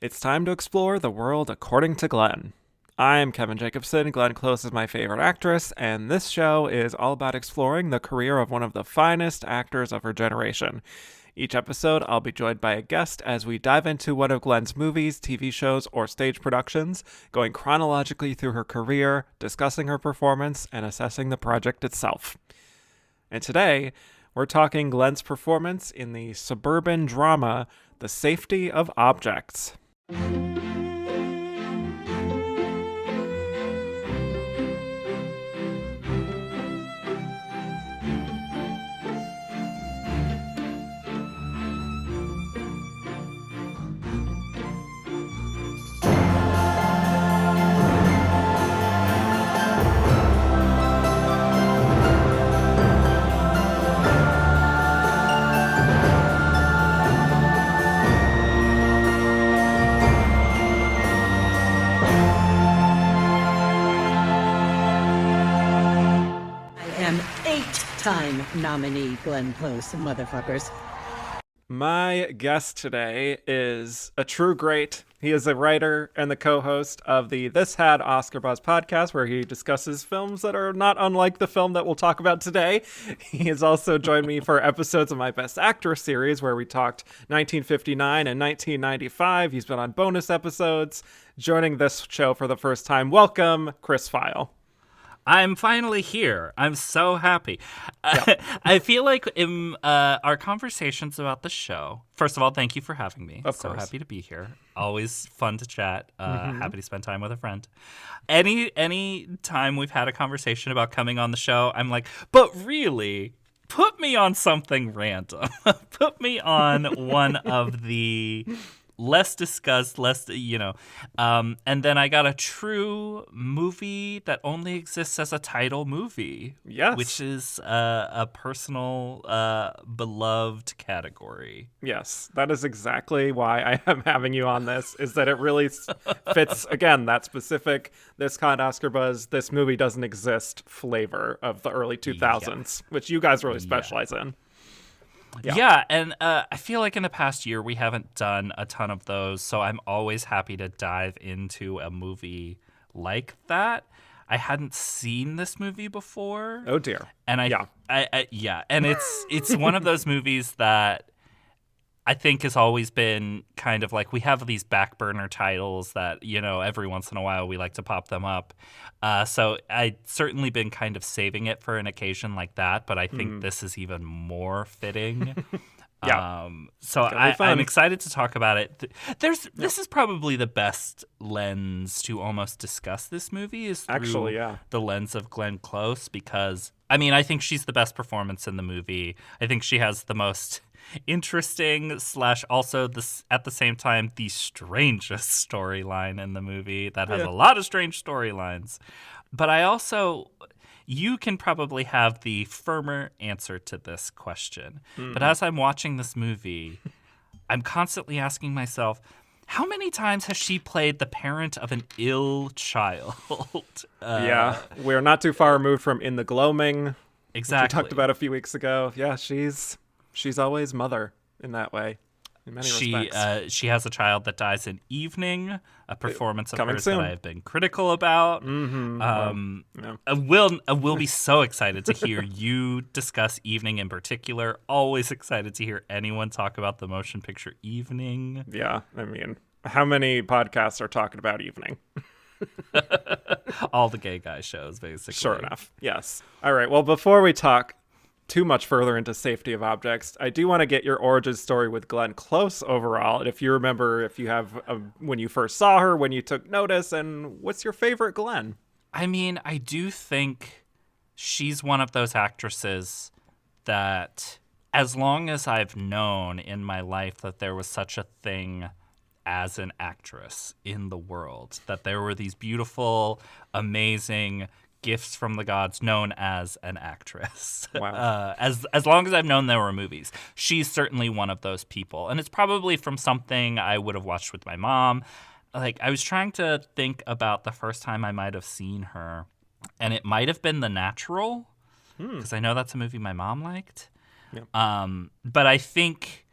It's time to explore the world according to Glenn. I'm Kevin Jacobsen. Glenn Close is my favorite actress, and this show is all about exploring the career of one of the finest actors of her generation. Each episode, I'll be joined by a guest as we dive into one of Glenn's movies, TV shows, or stage productions, going chronologically through her career, discussing her performance, and assessing the project itself. And today, we're talking Glenn's performance in the suburban drama, The Safety of Objects. Time nominee Glenn Close, motherfuckers. My guest today is a true great. He is a writer and the co-host of the This Had Oscar Buzz podcast, where he discusses films that are not unlike the film that we'll talk about today. He has also joined me for episodes of my Best Actor series, where we talked 1959 and 1995. He's been on bonus episodes. Joining this show for the first time, welcome, Chris Feil. I'm finally here. I'm so happy. Yep. I feel like in our conversations about the show, first of all, thank you for having me. Of so course. Happy to be here. Always fun to chat. Happy to spend time with a friend. Any time we've had a conversation about coming on the show, I'm like, but really, put me on something random. Put me on one of the less discussed, and then I got a true movie that only exists as a title movie. Yes. Which is a personal, beloved category. Yes, that is exactly why I am having you on this, is that it really fits, again, that specific, this kind of Oscar buzz, this movie doesn't exist flavor of the early 2000s, which you guys really specialize in. Yeah, and I feel like in the past year we haven't done a ton of those, so I'm always happy to dive into a movie like that. I hadn't seen this movie before. Oh dear. And and it's one of those movies that I think has always been kind of like, we have these back burner titles that, every once in a while we like to pop them up. So I'd certainly been kind of saving it for an occasion like that, but I think this is even more fitting. So I'm excited to talk about it. This is probably the best lens to almost discuss this movie, is through the lens of Glenn Close, because, I think she's the best performance in the movie. I think she has the most interesting / also this, at the same time, the strangest storyline in the movie that has a lot of strange storylines. But you can probably have the firmer answer to this question. But as I'm watching this movie, I'm constantly asking myself, how many times has she played the parent of an ill child? We're not too far removed from In the Gloaming, exactly, which we talked about a few weeks ago. Yeah, she's always mother in that way, in many respects. She has a child that dies in Evening, a performance of hers soon. that I have been critical about. I will be so excited to hear you discuss Evening in particular. Always excited to hear anyone talk about the motion picture Evening. Yeah, how many podcasts are talking about Evening? All the gay guy shows, basically. Sure enough, yes. All right, well, before we talk too much further into Safety of Objects, I do want to get your origin story with Glenn Close overall. And if you remember, if you have when you first saw her, when you took notice, and what's your favorite Glenn? I do think she's one of those actresses that, as long as I've known in my life that there was such a thing as an actress in the world, that there were these beautiful, amazing gifts from the gods known as an actress. Wow. As long as I've known there were movies, she's certainly one of those people. And it's probably from something I would have watched with my mom. Like, I was trying to think about the first time I might have seen her, and it might have been The Natural, because I know that's a movie my mom liked. Yep. But I think,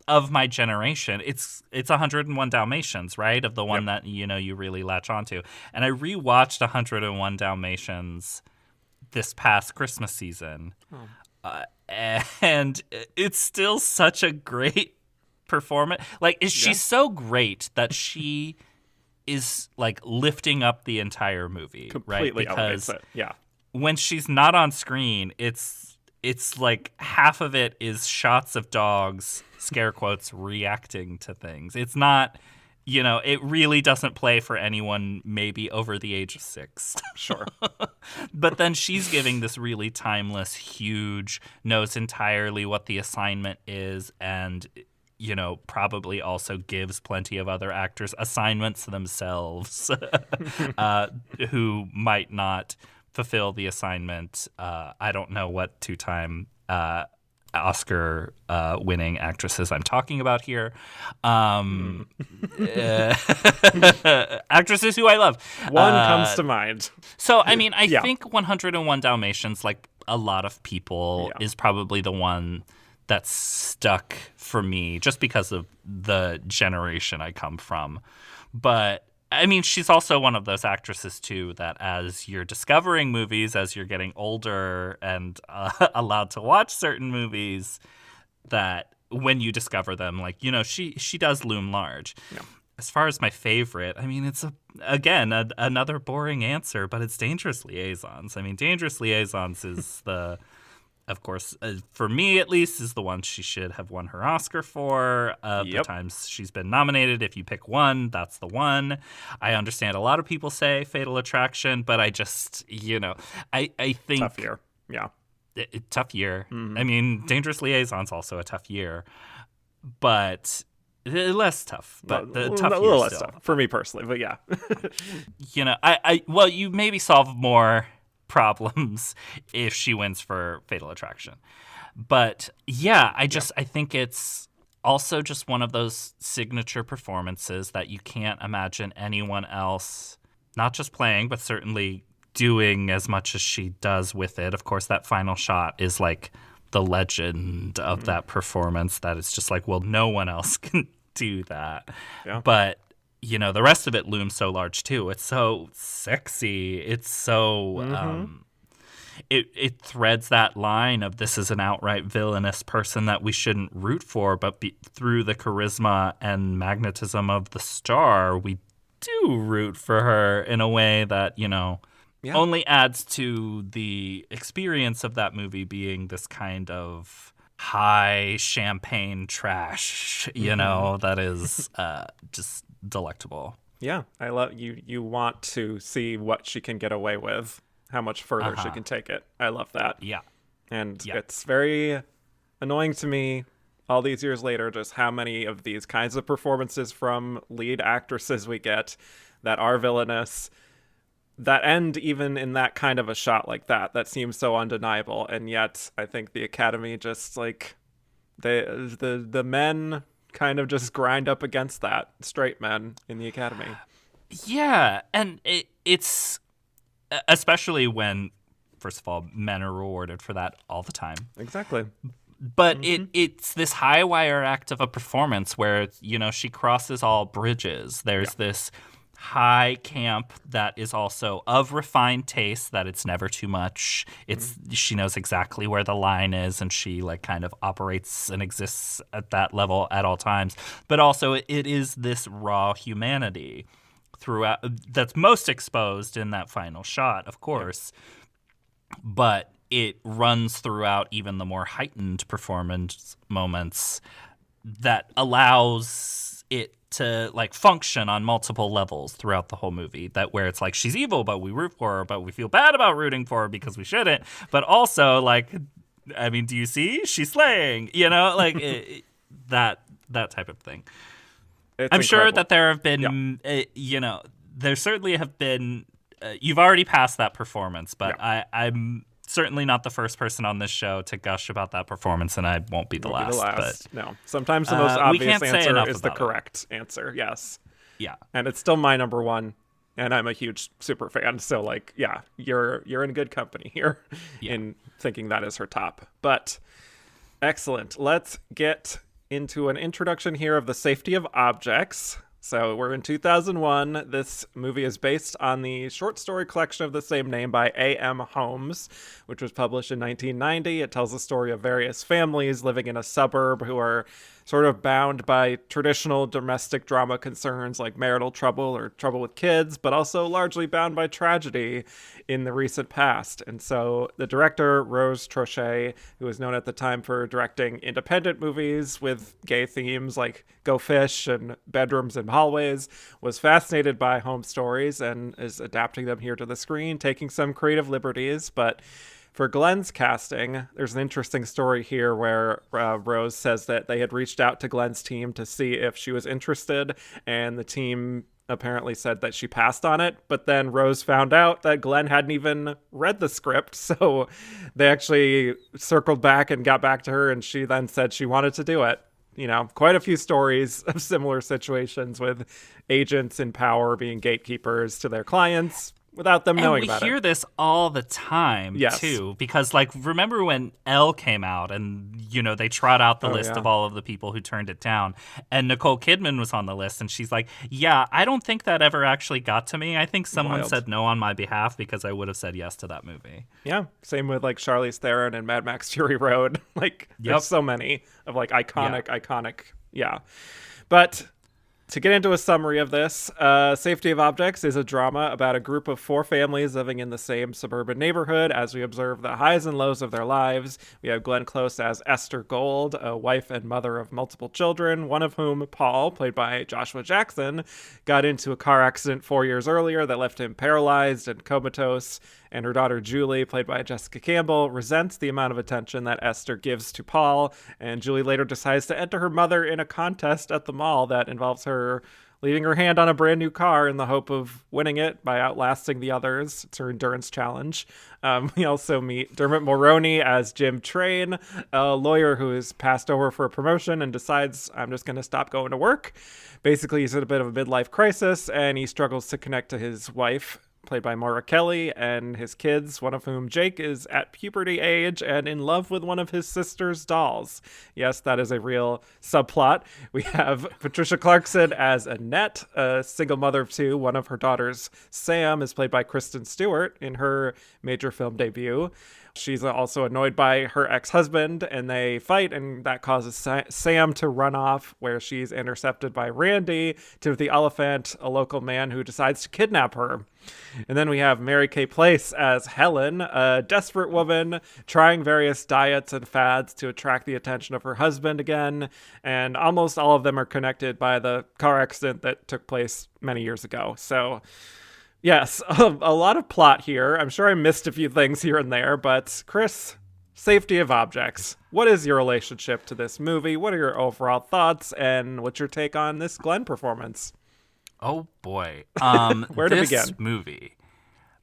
of my generation, it's 101 Dalmatians, right? Of the one that, you really latch onto. And I rewatched 101 Dalmatians this past Christmas season. And it's still such a great performance. Like, she's so great that she is, like, lifting up the entire movie, completely right? Because elevates it. Yeah. When she's not on screen, it's like half of it is shots of dogs, scare quotes, reacting to things. It's not, it really doesn't play for anyone maybe over the age of 6. Sure. But then she's giving this really timeless, huge, knows entirely what the assignment is, and probably also gives plenty of other actors assignments themselves who might not fulfill the assignment. I don't know what 2-time Oscar winning actresses I'm talking about here. Actresses who I love. One comes to mind. So, I mean, I think 101 Dalmatians, like a lot of people, is probably the one that's stuck for me just because of the generation I come from. But I mean, she's also one of those actresses, too, that as you're discovering movies, as you're getting older and allowed to watch certain movies, that when you discover them, like, she does loom large. Yeah. As far as my favorite, I mean, it's, another boring answer, but it's Dangerous Liaisons. I mean, Dangerous Liaisons is of course, for me at least, is the one she should have won her Oscar for. The times she's been nominated, if you pick one, that's the one. I understand a lot of people say Fatal Attraction, but I just, I think... Tough year, yeah. Tough year. Mm-hmm. I mean, Dangerous Liaison's also a tough year, but... less tough, but the tough year a little less still. tough for me personally, but yeah. Well, you maybe solve more problems if she wins for Fatal Attraction. But yeah, I think it's also just one of those signature performances that you can't imagine anyone else not just playing, but certainly doing as much as she does with it. Of course, that final shot is like the legend of that performance, that it's just like, well, no one else can do that. Yeah. But the rest of it looms so large too. It's so sexy. It's so it threads that line of, this is an outright villainous person that we shouldn't root for, but through the charisma and magnetism of the star, we do root for her in a way that only adds to the experience of that movie being this kind of high champagne trash, that is just delectable. Yeah, I love you. You want to see what she can get away with, how much further she can take it. I love that. Yeah. And it's very annoying to me all these years later just how many of these kinds of performances from lead actresses we get that are villainous, that end even in that kind of a shot like that seems so undeniable. And yet I think the Academy just like the men kind of just grind up against that, straight men in the Academy. Yeah, and it's especially when, first of all, men are rewarded for that all the time. Exactly. But it's this high wire act of a performance where, she crosses all bridges. There's this high camp that is also of refined taste, that it's never too much. She knows exactly where the line is, and she like kind of operates and exists at that level at all times. But also it is this raw humanity throughout that's most exposed in that final shot, of course. But it runs throughout even the more heightened performance moments that allows it to like function on multiple levels throughout the whole movie, that where it's like, she's evil but we root for her, but we feel bad about rooting for her because we shouldn't, but also like, I mean, do you see, she's slaying, like that type of thing. I'm sure that there have been there certainly have been you've already passed that performance, but I'm certainly not the first person on this show to gush about that performance, and I won't be the last. But no, sometimes the most obvious answer is the correct answer. Yes. Yeah. And it's still my number one, and I'm a huge super fan. So like, yeah, you're in good company here in thinking that is her top. But excellent. Let's get into an introduction here of the safety of objects. So we're in 2001. This movie is based on the short story collection of the same name by A.M. Holmes, which was published in 1990. It tells the story of various families living in a suburb who are sort of bound by traditional domestic drama concerns like marital trouble or trouble with kids, but also largely bound by tragedy in the recent past. And so the director, Rose Trochet, who was known at the time for directing independent movies with gay themes like Go Fish and Bedrooms and Hallways, was fascinated by Holmes stories and is adapting them here to the screen, taking some creative liberties. But for Glenn's casting, there's an interesting story here where Rose says that they had reached out to Glenn's team to see if she was interested, and the team apparently said that she passed on it. But then Rose found out that Glenn hadn't even read the script, so they actually circled back and got back to her, and she then said she wanted to do it. You know, quite a few stories of similar situations with agents in power being gatekeepers to their clients without them knowing about it. And we hear this all the time, Yes. too, because, like, remember when Elle came out and, you know, they trot out the list of all of the people who turned it down, and Nicole Kidman was on the list, and she's like, yeah, I don't think that ever actually got to me. I think someone said no on my behalf because I would have said yes to that movie. Yeah, same with, like, Charlize Theron and Mad Max Fury Road. Like, there's so many of, like, iconic, yeah. But to get into a summary of this, Safety of Objects is a drama about a group of 4 families living in the same suburban neighborhood as we observe the highs and lows of their lives. We have Glenn Close as Esther Gold, a wife and mother of multiple children, one of whom, Paul, played by Joshua Jackson, got into a car accident 4 years earlier that left him paralyzed and comatose. And her daughter Julie, played by Jessica Campbell, resents the amount of attention that Esther gives to Paul, and Julie later decides to enter her mother in a contest at the mall that involves her leaving her hand on a brand new car in the hope of winning it by outlasting the others. It's her endurance challenge. We also meet Dermot Mulroney as Jim Train, a lawyer who is passed over for a promotion and decides, I'm just going to stop going to work. Basically, he's in a bit of a midlife crisis, and he struggles to connect to his wife, played by Maura Kelly, and his kids, one of whom, Jake, is at puberty age and in love with one of his sister's dolls. Yes, that is a real subplot. We have Patricia Clarkson as Annette, a single mother of 2. One of her daughters, Sam, is played by Kristen Stewart in her major film debut. She's also annoyed by her ex-husband, and they fight, and that causes Sam to run off, where she's intercepted by Randy, Timothy Oliphant, a local man who decides to kidnap her. And then we have Mary Kay Place as Helen, a desperate woman trying various diets and fads to attract the attention of her husband again, and almost all of them are connected by the car accident that took place many years ago. So yes, a lot of plot here. I'm sure I missed a few things here and there, but Chris, Safety of Objects. What is your relationship to this movie? What are your overall thoughts, and what's your take on this Glenn performance? Oh, boy. Where to this begin?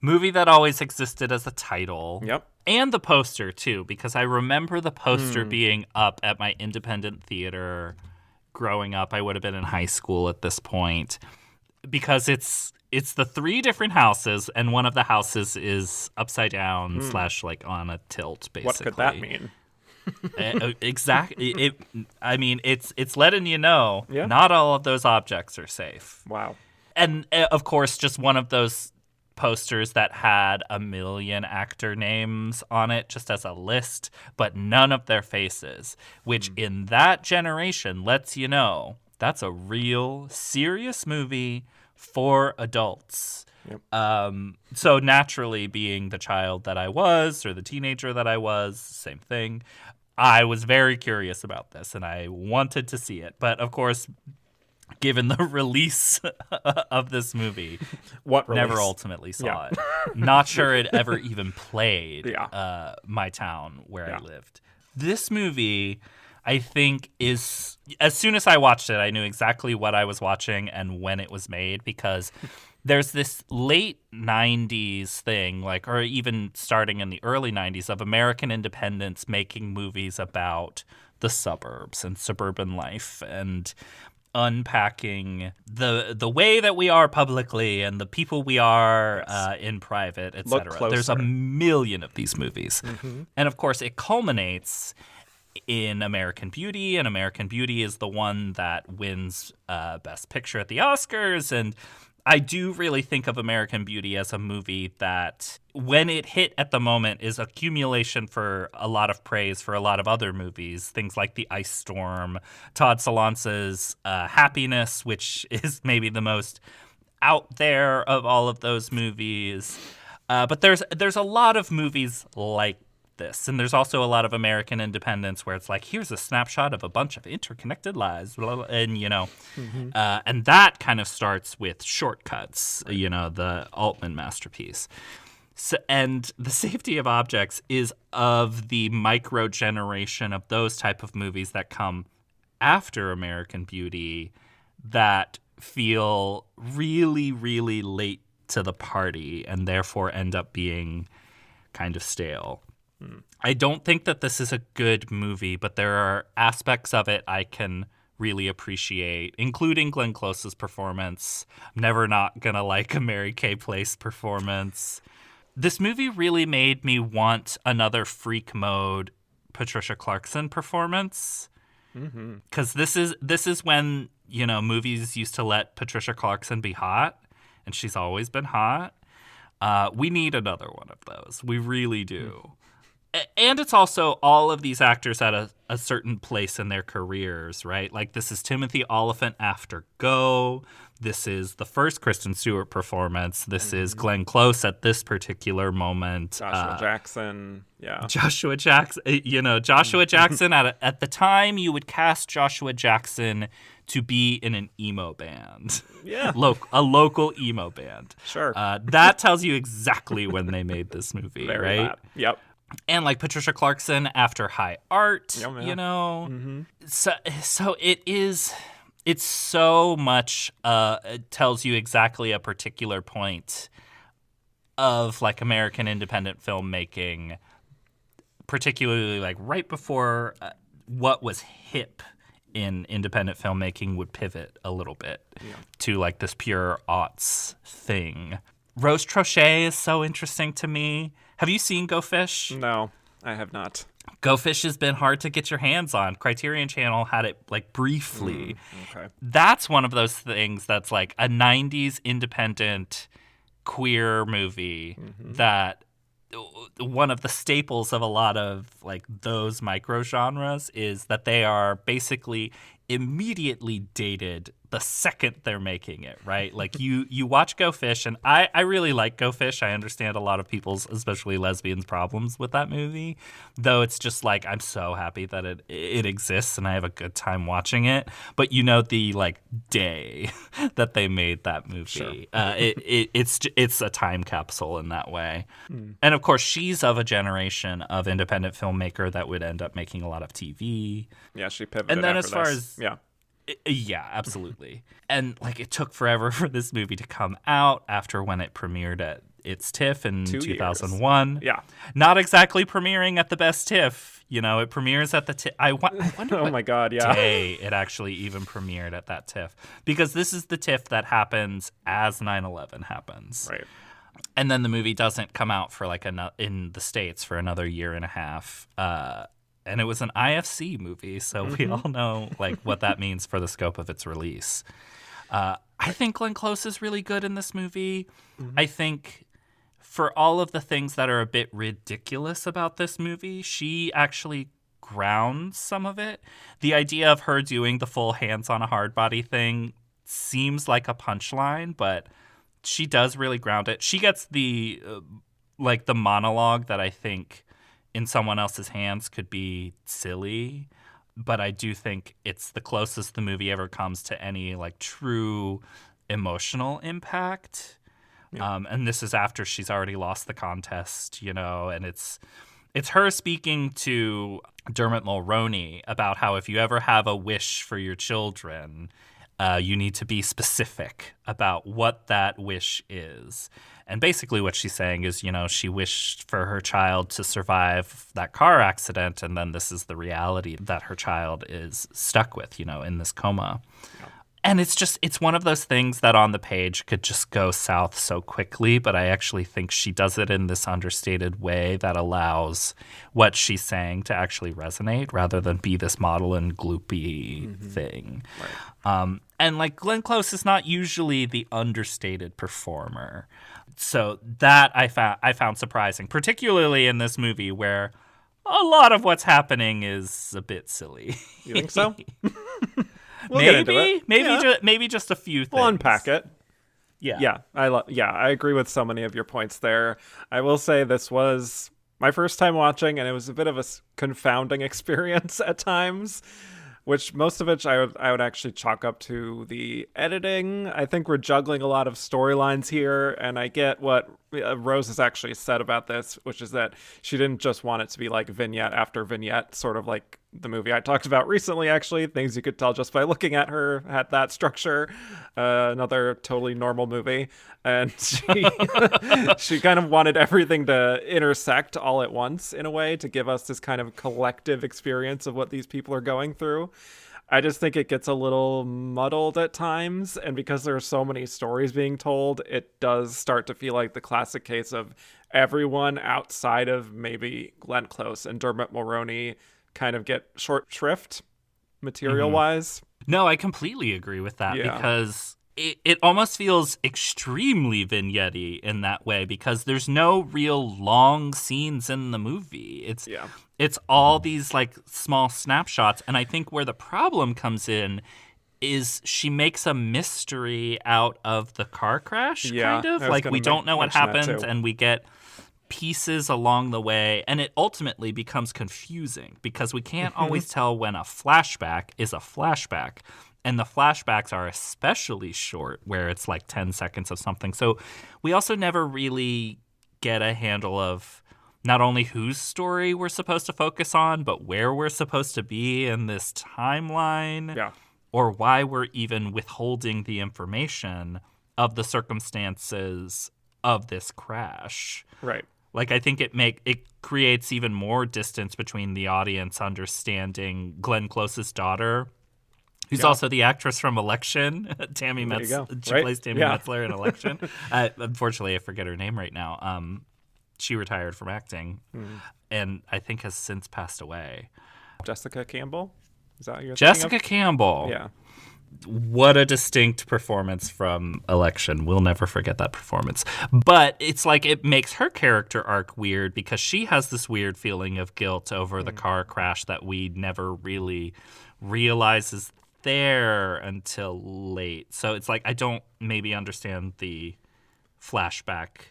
Movie that always existed as a title. Yep. And the poster, too, because I remember the poster being up at my independent theater growing up. I would have been in high school at this point, because it's the 3 different houses, and one of the houses is upside down / like on a tilt, basically. What could that mean? Exactly. It's letting you know Yeah. not all of those objects are safe. Wow. And of course, just one of those posters that had a million actor names on it just as a list, but none of their faces, which in that generation lets you know that's a real serious movie for adults. Yep. So naturally, being the child that I was, or the teenager that I was, same thing, I was very curious about this and I wanted to see it. But of course, given the release of this movie, never ultimately saw it. Not sure it ever even played my town where I lived. This movie, I think, is, as soon as I watched it, I knew exactly what I was watching and when it was made, because there's this late 90s thing, like, or even starting in the early 90s, of American independents making movies about the suburbs and suburban life and unpacking the way that we are publicly and the people we are in private, etc. There's a million of these movies. And of course, it culminates in American Beauty, and American Beauty is the one that wins Best Picture at the Oscars. And I do really think of American Beauty as a movie that, when it hit at the moment, is accumulation for a lot of praise for a lot of other movies. Things like The Ice Storm, Todd Solance's Happiness, which is maybe the most out there of all of those movies. But there's a lot of movies like this, and there's also a lot of American independence where it's like, here's a snapshot of a bunch of interconnected lives, blah, blah, and and that kind of starts with Shortcuts, the Altman masterpiece. So, and The Safety of Objects is of the micro generation of those type of movies that come after American Beauty that feel really, really late to the party and therefore end up being kind of stale. I don't think that this is a good movie, but there are aspects of it I can really appreciate, including Glenn Close's performance. I'm never not gonna like a Mary Kay Place performance. This movie really made me want another Freak Mode Patricia Clarkson performance. Because this is when, movies used to let Patricia Clarkson be hot, and she's always been hot. We need another one of those. We really do. And it's also all of these actors at a certain place in their careers, right? Like, this is Timothy Olyphant after Go. This is the first Kristen Stewart performance. This is Glenn Close at this particular moment. Joshua Jackson, yeah. Joshua Jackson, Joshua Jackson, at the time, you would cast Joshua Jackson to be in an emo band. Yeah. A local emo band. Sure. That tells you exactly when they made this movie, Very right? bad. Yep. And like Patricia Clarkson after High Art, So it's so much, it tells you exactly a particular point of like American independent filmmaking, particularly like right before what was hip in independent filmmaking would pivot a little bit to like this pure aughts thing. Rose Trochet is so interesting to me. Have you seen Go Fish? No, I have not. Go Fish has been hard to get your hands on. Criterion Channel had it like briefly. Okay. That's one of those things that's like a 90s independent queer movie that one of the staples of a lot of like those micro genres is that they are basically immediately dated the second they're making it, right? Like you watch Go Fish, and I really like Go Fish. I understand a lot of people's, especially lesbians, problems with that movie, though it's just like I'm so happy that it exists and I have a good time watching it. But the like day that they made that movie, sure. It's a time capsule in that way. And of course, she's of a generation of independent filmmaker that would end up making a lot of TV. Yeah, she pivoted. And then after as far this. as yeah, absolutely. And like it took forever for this movie to come out after when it premiered at its TIFF in 2001. Years. Yeah. Not exactly premiering at the best TIFF. It premieres at the TIFF. I wonder Oh my God, yeah. day it actually even premiered at that TIFF. Because this is the TIFF that happens as 9/11 happens. Right. And then the movie doesn't come out for like in the States for another year and a half. And it was an IFC movie, so we all know like what that means for the scope of its release. I think Glenn Close is really good in this movie. I think for all of the things that are a bit ridiculous about this movie, she actually grounds some of it. The idea of her doing the full hands on a hard body thing seems like a punchline, but she does really ground it. She gets the the monologue that I think in someone else's hands could be silly, but I do think it's the closest the movie ever comes to any like true emotional impact. Yeah. And this is after she's already lost the contest, and it's her speaking to Dermot Mulroney about how if you ever have a wish for your children, you need to be specific about what that wish is. And basically what she's saying is, she wished for her child to survive that car accident, and then this is the reality that her child is stuck with, in this coma. Yeah. And it's one of those things that on the page could just go south so quickly, but I actually think she does it in this understated way that allows what she's saying to actually resonate rather than be this model and gloopy thing. Right. And like Glenn Close is not usually the understated performer. So that I found surprising, particularly in this movie where a lot of what's happening is a bit silly. You think so? We'll get into it. Maybe just a few things. We'll unpack it. Yeah. I agree with so many of your points there. I will say this was my first time watching, and it was a bit of a confounding experience at times, which most of it I would actually chalk up to the editing. I think we're juggling a lot of storylines here, and I get what Rose has actually said about this, which is that she didn't just want it to be like vignette after vignette, sort of like the movie I talked about recently, actually. Things you could tell just by looking at her, had that structure. Another totally normal movie. And she kind of wanted everything to intersect all at once in a way to give us this kind of collective experience of what these people are going through. I just think it gets a little muddled at times, and because there are so many stories being told, it does start to feel like the classic case of everyone outside of maybe Glenn Close and Dermot Mulroney kind of get short shrift material-wise. No, I completely agree with that because it almost feels extremely vignette-y in that way because there's no real long scenes in the movie. It's all these like small snapshots, and I think where the problem comes in is she makes a mystery out of the car crash, kind of. Like we don't know what happened, and we get pieces along the way, and it ultimately becomes confusing because we can't always tell when a flashback is a flashback. And the flashbacks are especially short, where it's like 10 seconds of something. So we also never really get a handle of not only whose story we're supposed to focus on, but where we're supposed to be in this timeline. Yeah. Or why we're even withholding the information of the circumstances of this crash. Right. Like, I think it creates even more distance between the audience understanding Glenn Close's daughter, who's also the actress from Election, Tammy Metzler. She plays Tammy Metzler in Election. Unfortunately, I forget her name right now. She retired from acting, and I think has since passed away. Jessica Campbell? Is that what you're Jessica thinking of? Campbell. Yeah. What a distinct performance from Election. We'll never forget that performance. But it's like it makes her character arc weird because she has this weird feeling of guilt over the car crash that we never really realize is there until late. So it's like I don't maybe understand the flashback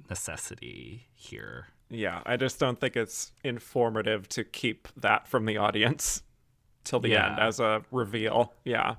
necessity here. Yeah, I just don't think it's informative to keep that from the audience till the end as a reveal. Yeah.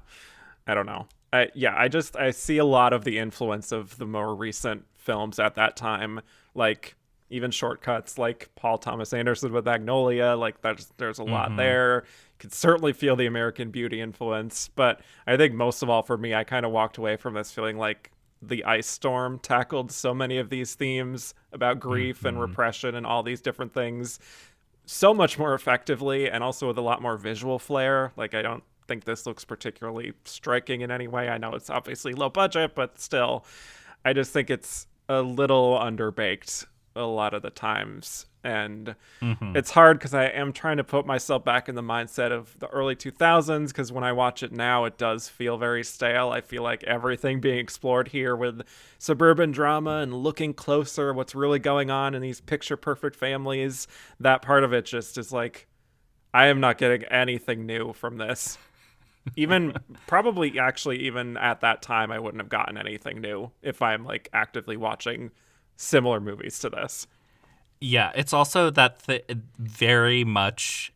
I don't know. I see a lot of the influence of the more recent films at that time, like even shortcuts like Paul Thomas Anderson with Magnolia, like there's a lot there. You could certainly feel the American Beauty influence, but I think most of all for me, I kind of walked away from this feeling like The Ice Storm tackled so many of these themes about grief and repression and all these different things so much more effectively, and also with a lot more visual flair. Like, I don't think this looks particularly striking in any way. I know it's obviously low budget, but still, I just think it's a little underbaked a lot of the times. And it's hard because I am trying to put myself back in the mindset of the early 2000s, because when I watch it now, it does feel very stale. I feel like everything being explored here with suburban drama and looking closer what's really going on in these picture perfect families, that part of it just is like, I am not getting anything new from this. Even probably actually even at that time, I wouldn't have gotten anything new if I'm like actively watching similar movies to this. Yeah, it's also that very much,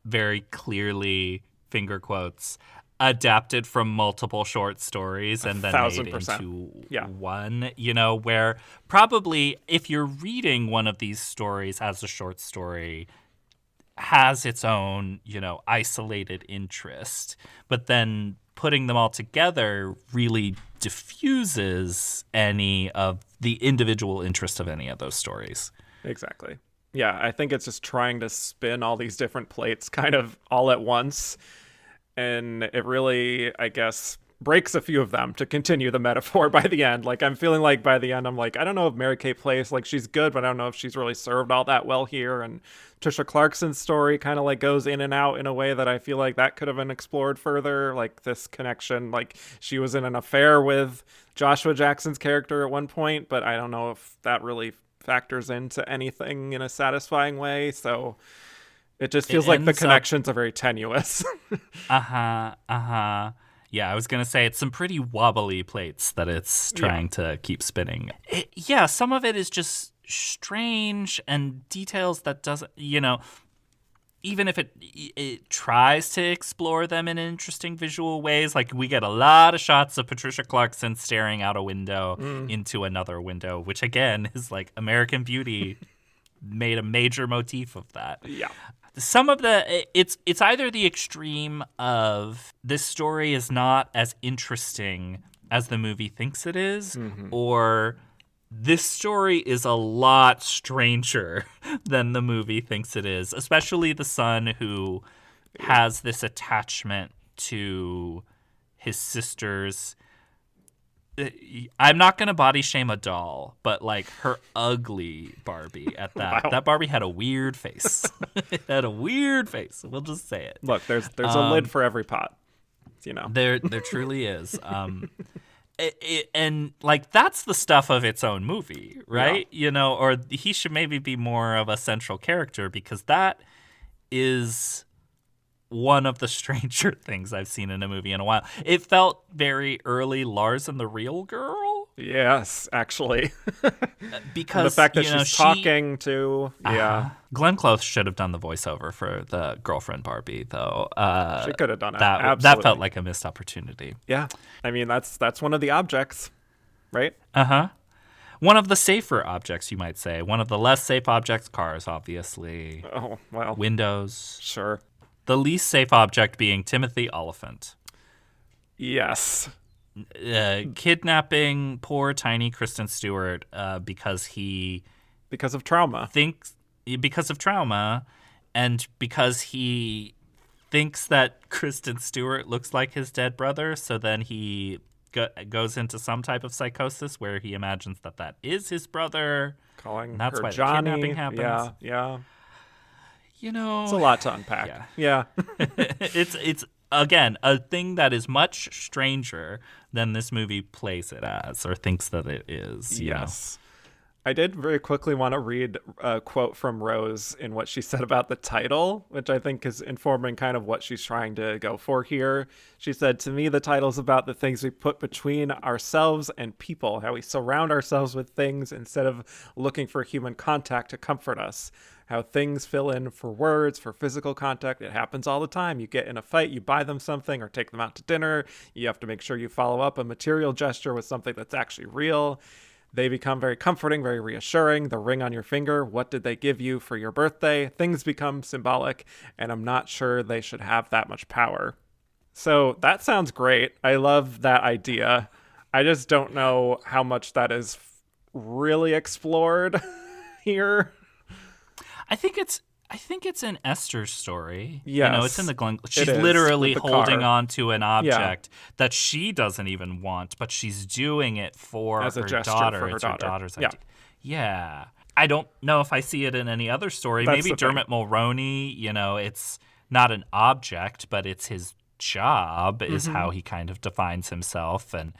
very clearly, finger quotes, adapted from multiple short stories and then made into one, you know, where probably if you're reading one of these stories as a short story, has its own, you know, isolated interest, but then putting them all together really diffuses any of the individual interest of any of those stories. Exactly. Yeah, I think it's just trying to spin all these different plates kind of all at once. And it really, I guess, breaks a few of them to continue the metaphor by the end. Like, I'm feeling like by the end, I'm like, I don't know if Mary Kay Place, like, she's good, but I don't know if she's really served all that well here. And Trisha Clarkson's story kind of like goes in and out in a way that I feel like that could have been explored further. Like, this connection, like, she was in an affair with Joshua Jackson's character at one point, but I don't know if that really factors into anything in a satisfying way. So it just feels like the connections are very tenuous. Yeah, I was going to say it's some pretty wobbly plates that it's trying to keep spinning. Some of it is just strange and details that doesn't, even if it tries to explore them in interesting visual ways. Like, we get a lot of shots of Patricia Clarkson staring out a window into another window, which again is like American Beauty made a major motif of that. Yeah. Some of it's either the extreme of this story is not as interesting as the movie thinks it is, or this story is a lot stranger than the movie thinks it is, especially the son who has this attachment to his sisters. I'm not going to body shame a doll, but like her ugly Barbie at that. Wow. That Barbie had a weird face. It had a weird face. We'll just say it. Look, there's a lid for every pot, There truly is. And like, that's the stuff of its own movie, right? Or he should maybe be more of a central character, because that is one of the stranger things I've seen in a movie in a while. It felt very early Lars and the Real Girl. Yes, actually. Because the fact that she's talking to Glenn Close should have done the voiceover for the girlfriend Barbie, though. She could have done it. That felt like a missed opportunity. Yeah, I mean, that's one of the objects, right? One of the safer objects, you might say. One of the less safe objects, cars, obviously. Oh, well. Windows. Sure. The least safe object being Timothy Oliphant. Yes. Kidnapping poor tiny Kristen Stewart because of trauma. Because of trauma, and because he thinks that Kristen Stewart looks like his dead brother, so then he goes into some type of psychosis where he imagines that is his brother. Calling that's her why Johnny. The kidnapping happens. Yeah. It's a lot to unpack. Yeah. It's again a thing that is much stranger than this movie plays it as or thinks that it is. Yes. I did very quickly want to read a quote from Rose in what she said about the title, which I think is informing kind of what she's trying to go for here. She said, "To me, the title's about the things we put between ourselves and people, how we surround ourselves with things instead of looking for human contact to comfort us. How things fill in for words, for physical contact. It happens all the time. You get in a fight, you buy them something or take them out to dinner. You have to make sure you follow up a material gesture with something that's actually real. They become very comforting, very reassuring. The ring on your finger, what did they give you for your birthday? Things become symbolic, and I'm not sure they should have that much power." So that sounds great. I love that idea. I just don't know how much that is really explored here. I think it's in Esther's story. Yes, it's in the Glenn. She's it is, literally with the holding car. on to an object that she doesn't even want, but she's doing it for As a her gesture daughter. for her It's her daughter. daughter's Yeah. idea. Yeah. I don't know if I see it in any other story. That's Maybe the thing. Dermot Mulroney, it's not an object, but it's his job is how he kind of defines himself. And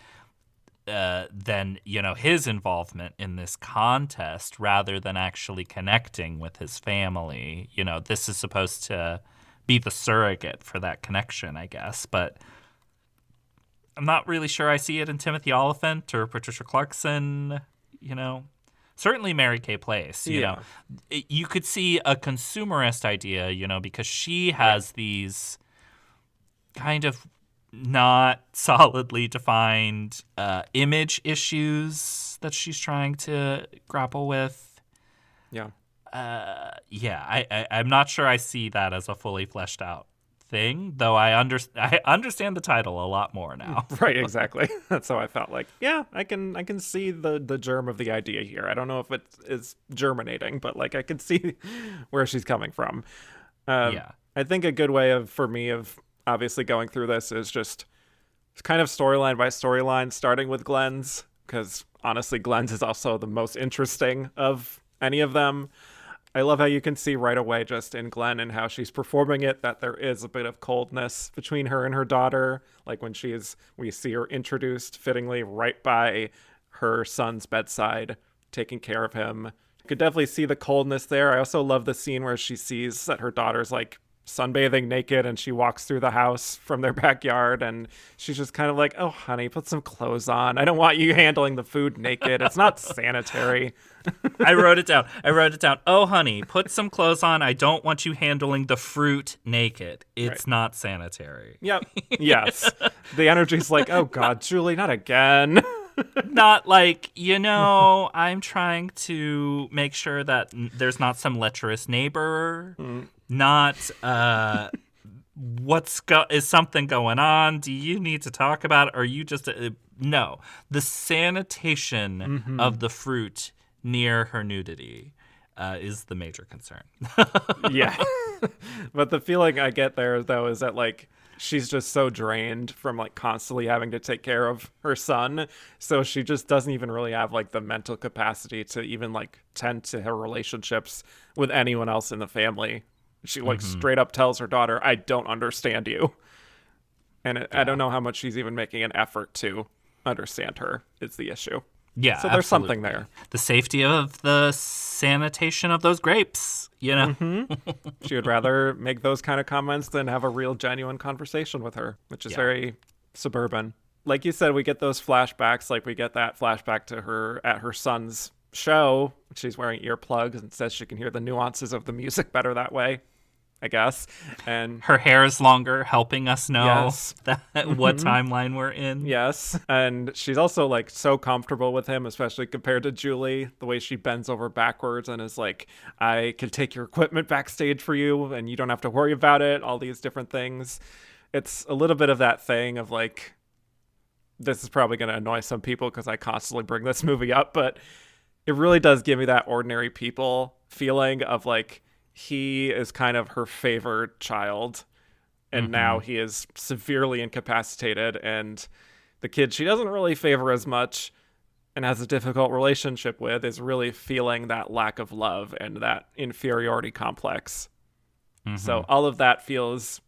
then, his involvement in this contest rather than actually connecting with his family. This is supposed to be the surrogate for that connection, I guess. But I'm not really sure I see it in Timothy Oliphant or Patricia Clarkson, Certainly Mary Kay Place, You could see a consumerist idea, because she has these kind of not solidly defined image issues that she's trying to grapple with. Yeah. I'm not sure I see that as a fully fleshed out thing, though I understand the title a lot more now. Right, exactly. That's how I felt like, yeah, I can see the germ of the idea here. I don't know if it is germinating, but like I can see where she's coming from. I think a good way for me of obviously going through this is just kind of storyline by storyline, starting with Glenn's, because honestly, Glenn's is also the most interesting of any of them. I love how you can see right away just in Glenn and how she's performing it that there is a bit of coldness between her and her daughter. Like when we see her introduced fittingly right by her son's bedside, taking care of him. You could definitely see the coldness there. I also love the scene where she sees that her daughter's like sunbathing naked and she walks through the house from their backyard and she's just kind of like, oh honey, put some clothes on. I don't want you handling the food naked. It's not sanitary. I wrote it down. Oh honey, put some clothes on. I don't want you handling the fruit naked. It's not sanitary. Yep. Yes. The energy's like, oh god, Julie, not again. Not like, I'm trying to make sure that there's not some lecherous neighbor. Not is something going on? Do you need to talk about it? Or are you just no? The sanitation of the fruit near her nudity is the major concern. Yeah. But the feeling I get there though is that like she's just so drained from like constantly having to take care of her son, so she just doesn't even really have like the mental capacity to even like tend to her relationships with anyone else in the family. She like straight up tells her daughter, I don't understand you. And I don't know how much she's even making an effort to understand her is the issue. Yeah, so there's absolutely. Something there. The safety of the sanitation of those grapes, She would rather make those kind of comments than have a real genuine conversation with her, which is very suburban. Like you said, we get those flashbacks. Like we get that flashback to her at her son's show. She's wearing earplugs and says she can hear the nuances of the music better that way, I guess. And her hair is longer, helping us know what timeline we're in. Yes. And she's also like so comfortable with him, especially compared to Julie, the way she bends over backwards and is like, I can take your equipment backstage for you and you don't have to worry about it. All these different things. It's a little bit of that thing of like, this is probably going to annoy some people because I constantly bring this movie up, but it really does give me that Ordinary People feeling of like, he is kind of her favored child, and now he is severely incapacitated, and the kid she doesn't really favor as much and has a difficult relationship with is really feeling that lack of love and that inferiority complex. So all of that feels,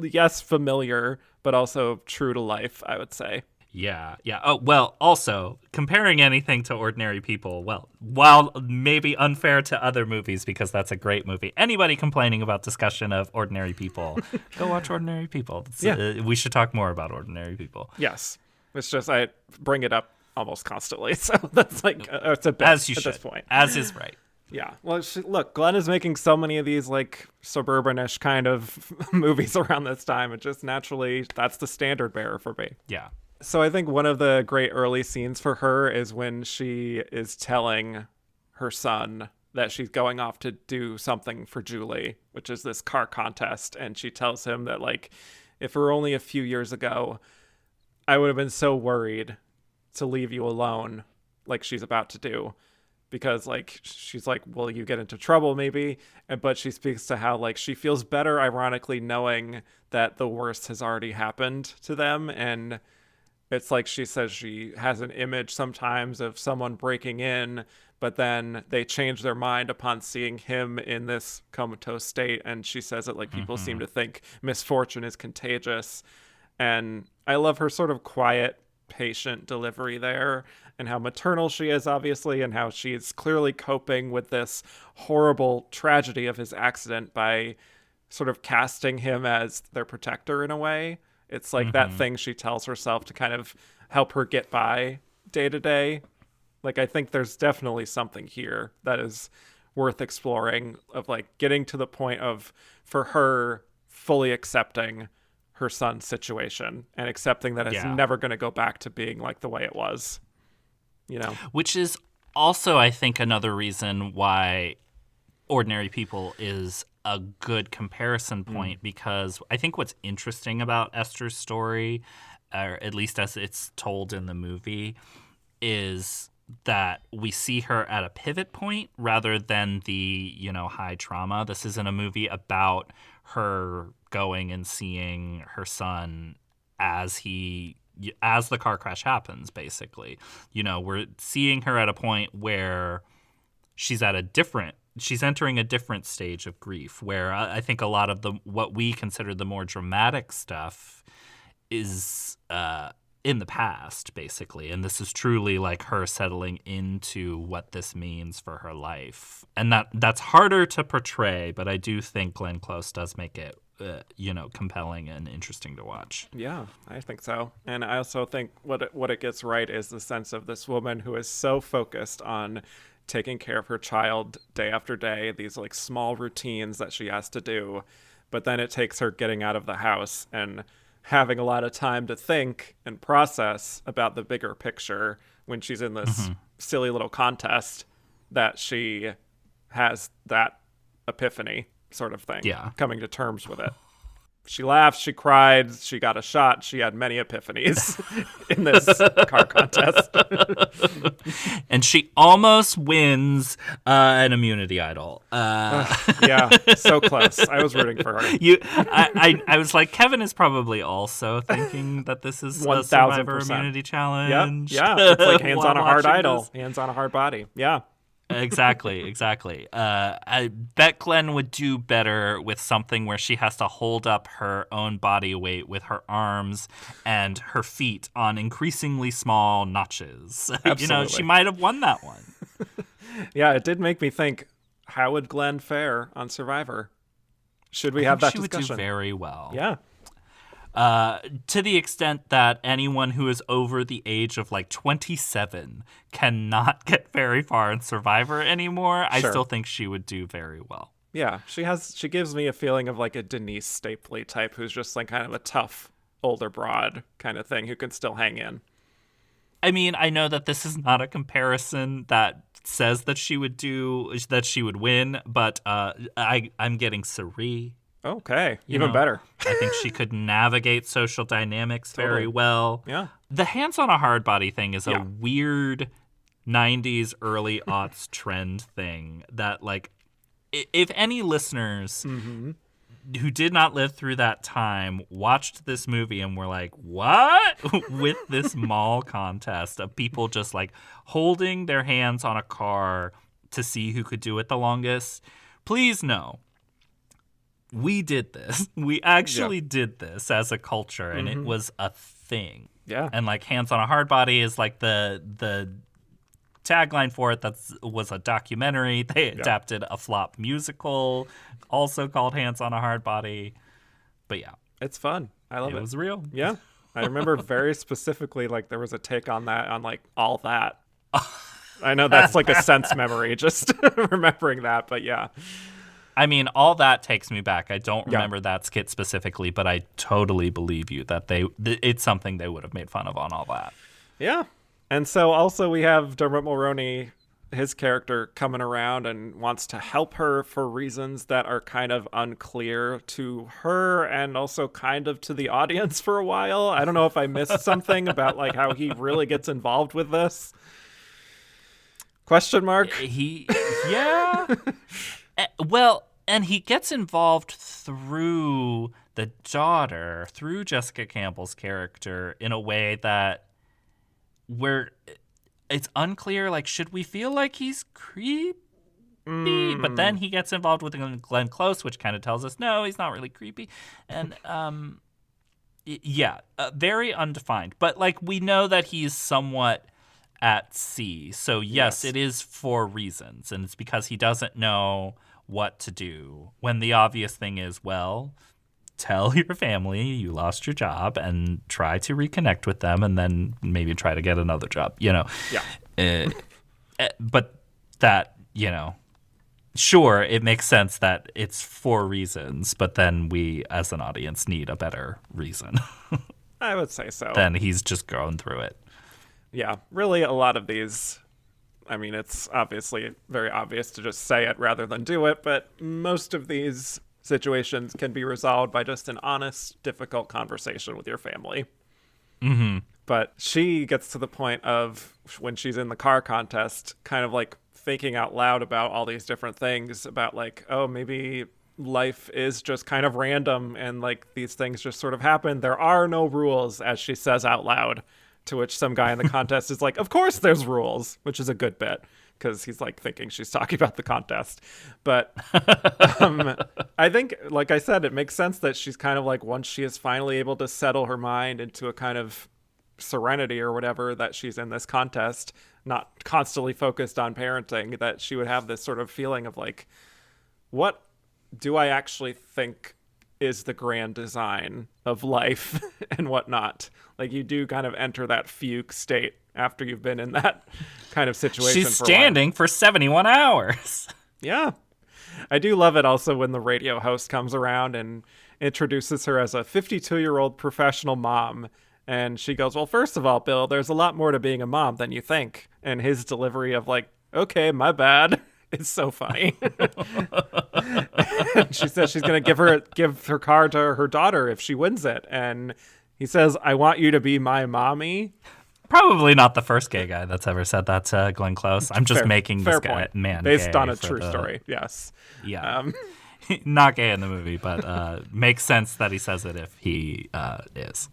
yes, familiar, but also true to life, I would say. Yeah. Oh, well, also, comparing anything to Ordinary People, well, while maybe unfair to other movies, because that's a great movie, anybody complaining about discussion of Ordinary People, go watch Ordinary People. We should talk more about Ordinary People. Yes. It's just, I bring it up almost constantly, so that's like, it's a bit as you at should. This point. As is right. Yeah. Well, look, Glenn is making so many of these like suburbanish kind of movies around this time. It just naturally, that's the standard bearer for me. Yeah. So I think one of the great early scenes for her is when she is telling her son that she's going off to do something for Julie, which is this car contest. And she tells him that, like, if it were only a few years ago, I would have been so worried to leave you alone like she's about to do. Because, like, she's like, will you get into trouble maybe? But she speaks to how, like, she feels better, ironically, knowing that the worst has already happened to them. And it's like she says she has an image sometimes of someone breaking in, but then they change their mind upon seeing him in this comatose state. And she says that like people seem to think misfortune is contagious. And I love her sort of quiet, patient delivery there and how maternal she is, obviously, and how she's clearly coping with this horrible tragedy of his accident by sort of casting him as their protector in a way. It's like that thing she tells herself to kind of help her get by day to day. Like, I think there's definitely something here that is worth exploring of like getting to the point of, for her, fully accepting her son's situation and accepting that it's never going to go back to being like the way it was, Which is also, I think, another reason why Ordinary People is a good comparison point, because I think what's interesting about Esther's story, or at least as it's told in the movie, is that we see her at a pivot point rather than the, high trauma. This isn't a movie about her going and seeing her son as the car crash happens, basically. We're seeing her at a point where she's entering a different stage of grief, where I think a lot of what we consider the more dramatic stuff is in the past, basically. And this is truly like her settling into what this means for her life. And that's harder to portray, but I do think Glenn Close does make it compelling and interesting to watch. Yeah, I think so. And I also think what it gets right is the sense of this woman who is so focused on taking care of her child day after day, these like small routines that she has to do, but then it takes her getting out of the house and having a lot of time to think and process about the bigger picture when she's in this silly little contest, that she has that epiphany sort of thing. Yeah. Coming to terms with it. She laughed, she cried, she got a shot, she had many epiphanies in this car contest. And she almost wins an immunity idol. Yeah, so close. I was rooting for her. I was like, Kevin is probably also thinking that this is 1000%. a Survivor immunity challenge. Yeah, it's like hands on a hard Watching idol, this. hands on a hard body. Yeah. Exactly. I bet Glenn would do better with something where she has to hold up her own body weight with her arms and her feet on increasingly small notches. Absolutely. She might have won that one. Yeah, it did make me think, how would Glenn fare on Survivor? Should we have that discussion? She would do very well. Yeah. To the extent that anyone who is over the age of like 27 cannot get very far in Survivor anymore, I still think she would do very well. Yeah, she gives me a feeling of like a Denise Stapley type who's just like kind of a tough older broad kind of thing who can still hang in. I mean, I know that this is not a comparison that says that she would win, but I'm getting Sari. Okay, even better. I think she could navigate social dynamics very well. Yeah. The hands on a hard body thing is a weird 90s, early aughts trend thing that, like, if any listeners who did not live through that time watched this movie and were like, what? With this mall contest of people just, like, holding their hands on a car to see who could do it the longest, please know. We did this. We actually did this as a culture, and it was a thing. Yeah. And like Hands on a Hard Body is like the tagline for it. That was a documentary. They adapted a flop musical, also called Hands on a Hard Body. But yeah, it's fun. I love it. It was real. Yeah. I remember very specifically, like, there was a take on that, on like All That. I know that's like a sense memory, just remembering that, but yeah. I mean, All That takes me back. I don't remember that skit specifically, but I totally believe you that it's something they would have made fun of on All That. Yeah. And so also we have Dermot Mulroney, his character, coming around and wants to help her for reasons that are kind of unclear to her and also kind of to the audience for a while. I don't know if I missed something about like how he really gets involved with this. Question mark? Yeah. Well, and he gets involved through the daughter, through Jessica Campbell's character, in a way that where it's unclear, like, should we feel like he's creepy? But then he gets involved with Glenn Close, which kind of tells us, no, he's not really creepy. And, very undefined. But, like, we know that he's somewhat at sea. So, yes, it is for reasons. And it's because he doesn't know what to do, when the obvious thing is, well, tell your family you lost your job and try to reconnect with them and then maybe try to get another job, but that, sure, it makes sense that it's for reasons, but then we as an audience need a better reason. I would say so. Then he's just going through it. Yeah, really a lot of these, I mean, it's obviously very obvious to just say it rather than do it, but most of these situations can be resolved by just an honest, difficult conversation with your family. Mm-hmm. But she gets to the point of, when she's in the car contest, kind of like thinking out loud about all these different things about like, oh, maybe life is just kind of random and like these things just sort of happen. There are no rules, as she says out loud, to which some guy in the contest is like, of course there's rules, which is a good bit because he's like thinking she's talking about the contest. But I think, like I said, it makes sense that she's kind of like, once she is finally able to settle her mind into a kind of serenity or whatever, that she's in this contest, not constantly focused on parenting, that she would have this sort of feeling of like, what do I actually think is the grand design of life and whatnot? Like, you do kind of enter that fugue state after you've been in that kind of situation. She's standing for 71 hours. Yeah. I do love it also when the radio host comes around and introduces her as a 52-year-old professional mom. And she goes, well, first of all, Bill, there's a lot more to being a mom than you think. And his delivery of like, okay, my bad. It's so funny. She says she's going to give her car to her daughter if she wins it. And he says, I want you to be my mommy. Probably not the first gay guy that's ever said that to Glenn Close. I'm just making this guy man based gay on a true story. Yes. Yeah. Not gay in the movie, but makes sense that he says it if he is.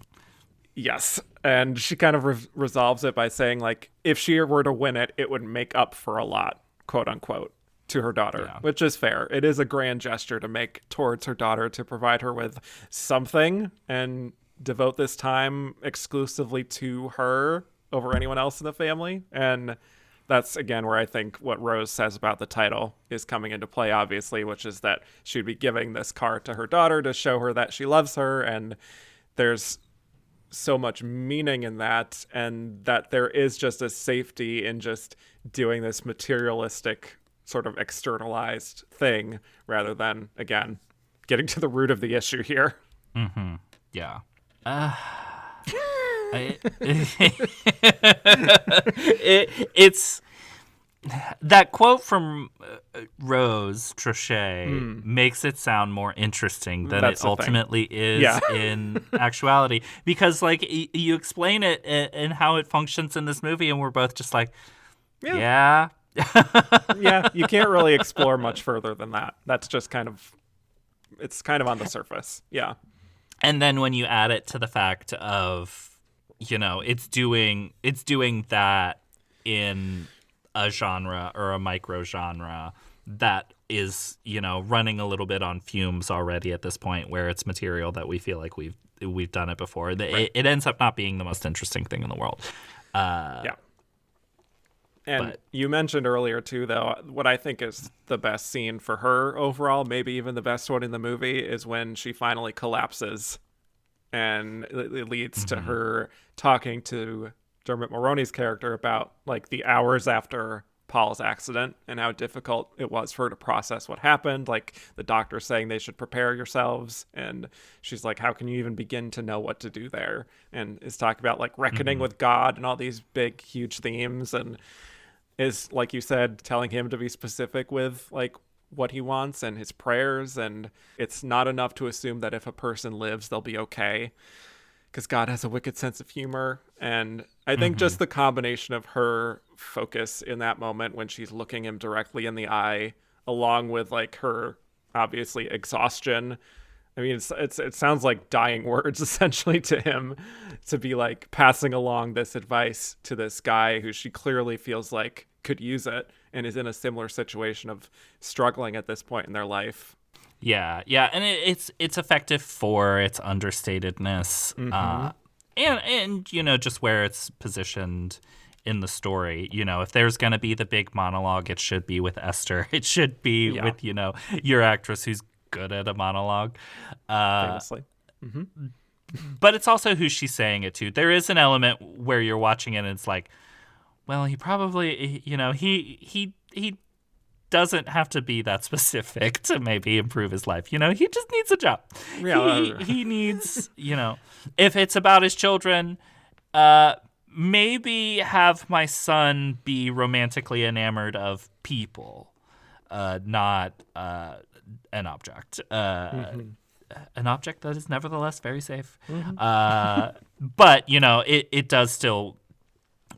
Yes. And she kind of resolves it by saying, like, if she were to win it, it would make up for a lot, quote unquote, to her daughter, which is fair. It is a grand gesture to make towards her daughter to provide her with something and devote this time exclusively to her over anyone else in the family. And that's, again, where I think what Rose says about the title is coming into play, obviously, which is that she'd be giving this car to her daughter to show her that she loves her. And there's so much meaning in that, and that there is just a safety in just doing this materialistic sort of externalized thing rather than, again, getting to the root of the issue here. Mm-hmm. Yeah. It's that quote from Rose Trochet makes it sound more interesting than it ultimately is in actuality, because like you explain it and how it functions in this movie, and we're both just like, yeah, you can't really explore much further than that. That's just it's kind of on the surface. Yeah. And then when you add it to the fact of, it's doing that in a genre or a micro genre that is, running a little bit on fumes already at this point, where it's material that we feel like we've done it before. Right. It ends up not being the most interesting thing in the world. Yeah. And you mentioned earlier, too, though, what I think is the best scene for her overall, maybe even the best one in the movie, is when she finally collapses. And it leads to her talking to Dermot Mulroney's character about, like, the hours after Paul's accident and how difficult it was for her to process what happened. Like, the doctor saying they should prepare yourselves. And she's like, how can you even begin to know what to do there? And is talking about, like, reckoning with God and all these big, huge themes. And is, like you said, telling him to be specific with, like, what he wants and his prayers. And it's not enough to assume that if a person lives, they'll be okay, because God has a wicked sense of humor. And I think just the combination of her focus in that moment when she's looking him directly in the eye, along with, like, her obviously exhaustion. I mean, it sounds like dying words essentially to him, to be like passing along this advice to this guy who she clearly feels like could use it and is in a similar situation of struggling at this point in their life. Yeah, and it's effective for its understatedness, and just where it's positioned in the story. If there's going to be the big monologue, it should be with Esther. It should be with your actress who's good at a monologue, famously. But it's also who she's saying it to. There is an element where you're watching it and it's like, well, he probably, he doesn't have to be that specific to maybe improve his life. He just needs a job. Yeah, he needs, if it's about his children, maybe have my son be romantically enamored of people, not an object. An object that is nevertheless very safe. But, it does still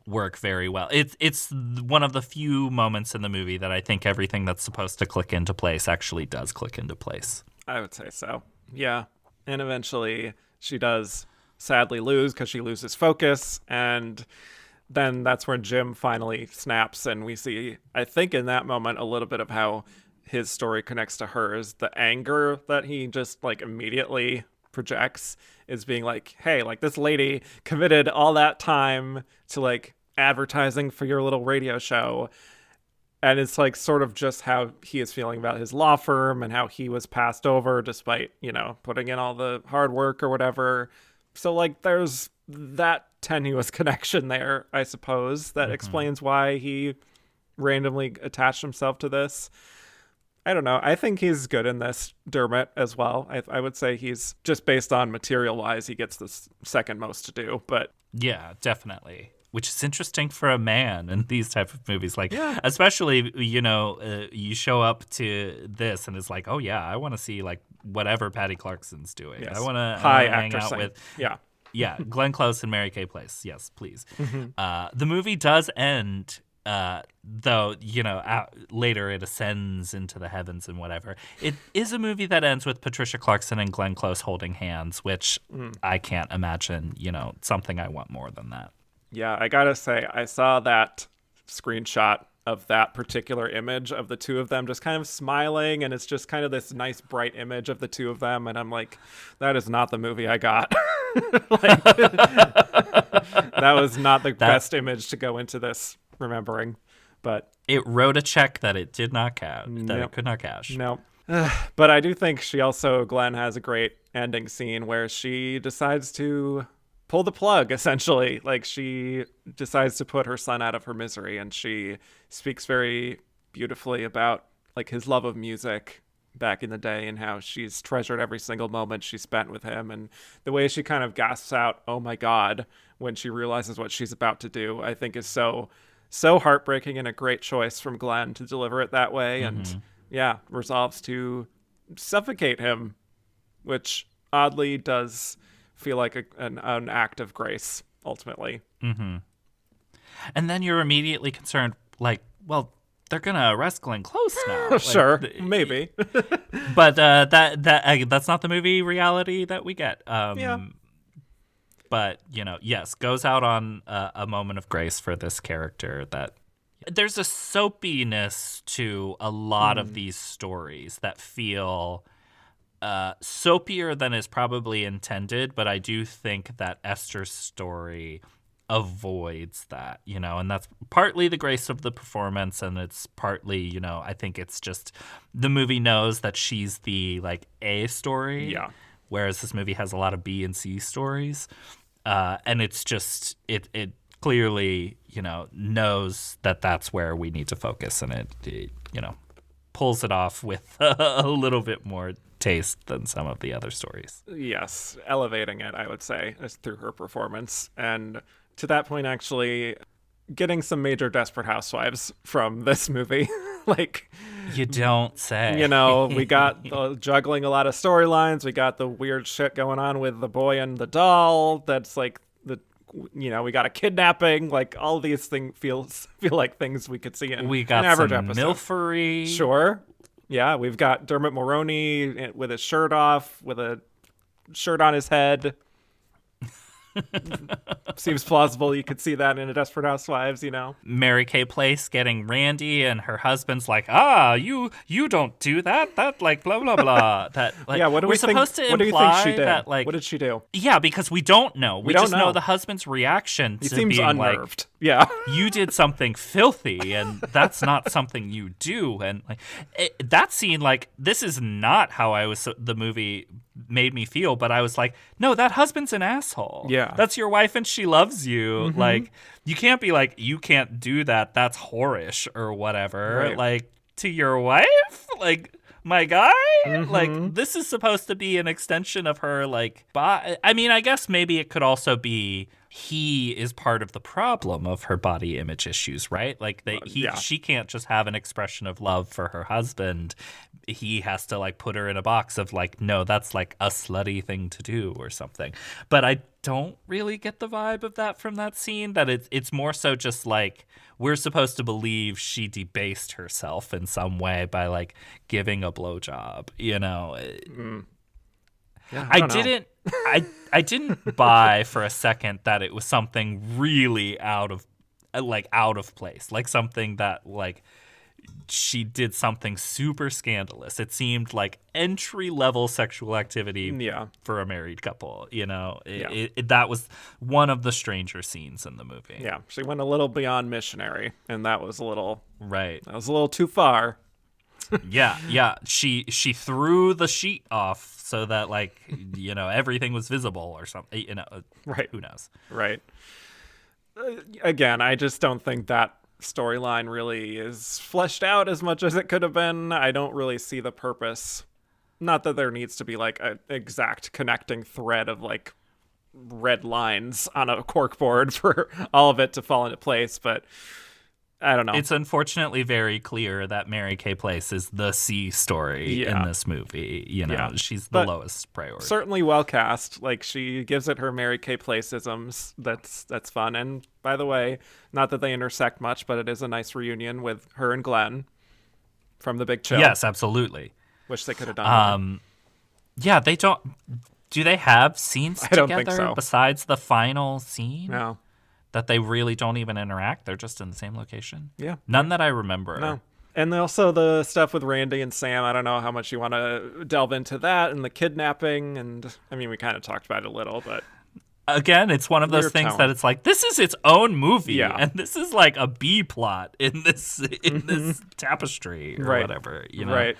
work very well. It's one of the few moments in the movie that I think everything that's supposed to click into place actually does click into place. I would say so. Yeah. And eventually she does sadly lose because she loses focus. And then that's when Jim finally snaps. And we see, I think in that moment, a little bit of how his story connects to hers. The anger that he just like immediately projects is being like, hey, like this lady committed all that time to like advertising for your little radio show. And it's like sort of just how he is feeling about his law firm and how he was passed over despite, you know, putting in all the hard work or whatever. So like there's that tenuous connection there, I suppose, that explains why he randomly attached himself to this. I don't know. I think he's good in this, Dermot, as well. I would say he's, just based on material-wise, he gets the second most to do. But yeah, definitely. Which is interesting for a man in these type of movies. Like, especially, you know, you show up to this and it's like, oh, yeah, I want to see, like, whatever Patty Clarkson's doing. Yes. I want to hang out with... Yeah, Glenn Close and Mary Kay Place. Yes, please. The movie does end... though, you know, later it ascends into the heavens and whatever. It is a movie that ends with Patricia Clarkson and Glenn Close holding hands, which I can't imagine, you know, something I want more than that. Yeah, I gotta say, I saw that screenshot of that particular image of the two of them just kind of smiling, and it's just kind of this nice bright image of the two of them, and I'm like, that is not the movie I got. Like, that was not the best image to go into this remembering, but it wrote a check that it did not cash, that it could not cash. No. But I do think Glenn has a great ending scene where she decides to pull the plug, essentially. Like, she decides to put her son out of her misery, and she speaks very beautifully about like his love of music back in the day and how she's treasured every single moment she spent with him, and the way she kind of gasps out, oh my God, when she realizes what she's about to do, I think is so heartbreaking, and a great choice from Glenn to deliver it that way. And resolves to suffocate him, which oddly does feel like an act of grace ultimately. And then you're immediately concerned, like, well, they're gonna arrest Glenn Close now. Like, sure, maybe. But that's not the movie reality that we get. But, you know, yes, goes out on a moment of grace for this character. That there's a soapiness to a lot of these stories that feel soapier than is probably intended. But I do think that Esther's story avoids that, you know, and that's partly the grace of the performance, and it's partly, you know, I think it's just the movie knows that she's the like A story, whereas this movie has a lot of B and C stories, and it's just it clearly, you know, knows that that's where we need to focus, and it you know, pulls it off with a little bit more taste than some of the other stories. Yes, elevating it, I would say, through her performance. And to that point, actually, getting some major Desperate Housewives from this movie. Like, you don't say. You know, we got juggling a lot of storylines. We got the weird shit going on with the boy and the doll. That's like you know, we got a kidnapping. Like, all of these things feel like things we could see in we got an average some episode. milfery. Sure. Yeah, we've got Dermot Mulroney with his shirt off, with a shirt on his head. Seems plausible you could see that in a Desperate Housewives, you know. Mary Kay Place getting Randy, and her husband's like, you don't do that. That like blah blah blah. That like yeah. What do we're we supposed think, to what do you imply think she did? that like what did she do? Yeah, because we don't know. We don't just know the husband's reaction he to seems being unnerved. like, yeah, you did something filthy, and that's not something you do. And like that scene, like this is not how the movie made me feel, but I was like, no, that husband's an asshole. Yeah, that's your wife and she loves you. Like, you can't be like, you can't do that, that's whorish or whatever. Right. Like, to your wife, like, my guy, like, this is supposed to be an extension of her, like, I mean, I guess maybe it could also be he is part of the problem of her body image issues, right? Like she can't just have an expression of love for her husband. He has to like put her in a box of like, no, that's like a slutty thing to do or something. But I don't really get the vibe of that from that scene, that it's more so just like we're supposed to believe she debased herself in some way by like giving a blowjob, you know. Yeah, I didn't buy for a second that it was something really out of place, like something that like she did something super scandalous. It seemed like entry level sexual activity for a married couple. You know, that was one of the stranger scenes in the movie. Yeah, she went a little beyond missionary, and that was a little right. That was a little too far. Yeah. She threw the sheet off so that like, you know, everything was visible or something. You know, right? Who knows? Right. Again, I just don't think that storyline really is fleshed out as much as it could have been. I don't really see the purpose. Not that there needs to be like an exact connecting thread of like red lines on a corkboard for all of it to fall into place, but I don't know. It's unfortunately very clear that Mary Kay Place is the C story in this movie. You know, she's the lowest priority. Certainly well cast. Like, she gives it her Mary Kay Place-isms. That's fun. And by the way, not that they intersect much, but it is a nice reunion with her and Glenn from The Big Chill. Yes, absolutely. Wish they could have done more. Yeah, they don't. Do they have scenes I don't together think so. besides the final scene? No. That they really don't even interact? They're just in the same location? Yeah. None that I remember. No. And also the stuff with Randy and Sam, I don't know how much you want to delve into that, and the kidnapping, and I mean, we kind of talked about it a little, but again, it's one of those things that it's like, this is its own movie, and this is like a B plot in this tapestry or whatever, you know? Right.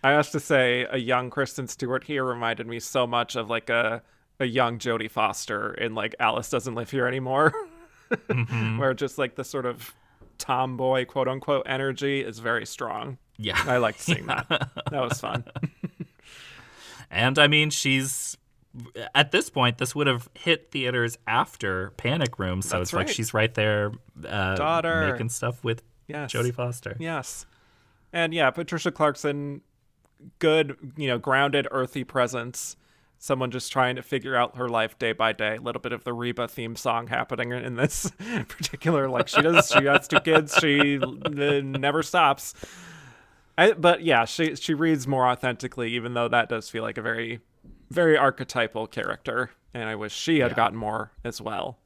I have to say, a young Kristen Stewart here reminded me so much of like a young Jodie Foster in like Alice Doesn't Live Here Anymore. Where just like the sort of tomboy quote unquote energy is very strong. Yeah. I liked seeing that. That was fun. And I mean, she's at this point, this would have hit theaters after Panic Room, so it's like she's right there making stuff with Jodie Foster. Yes. And yeah, Patricia Clarkson, good, you know, grounded, earthy presence. Someone just trying to figure out her life day by day. A little bit of the Reba theme song happening in this particular. Like she has 2 kids. She never stops. But yeah, she reads more authentically, even though that does feel like a very, very archetypal character. And I wish she had gotten more as well.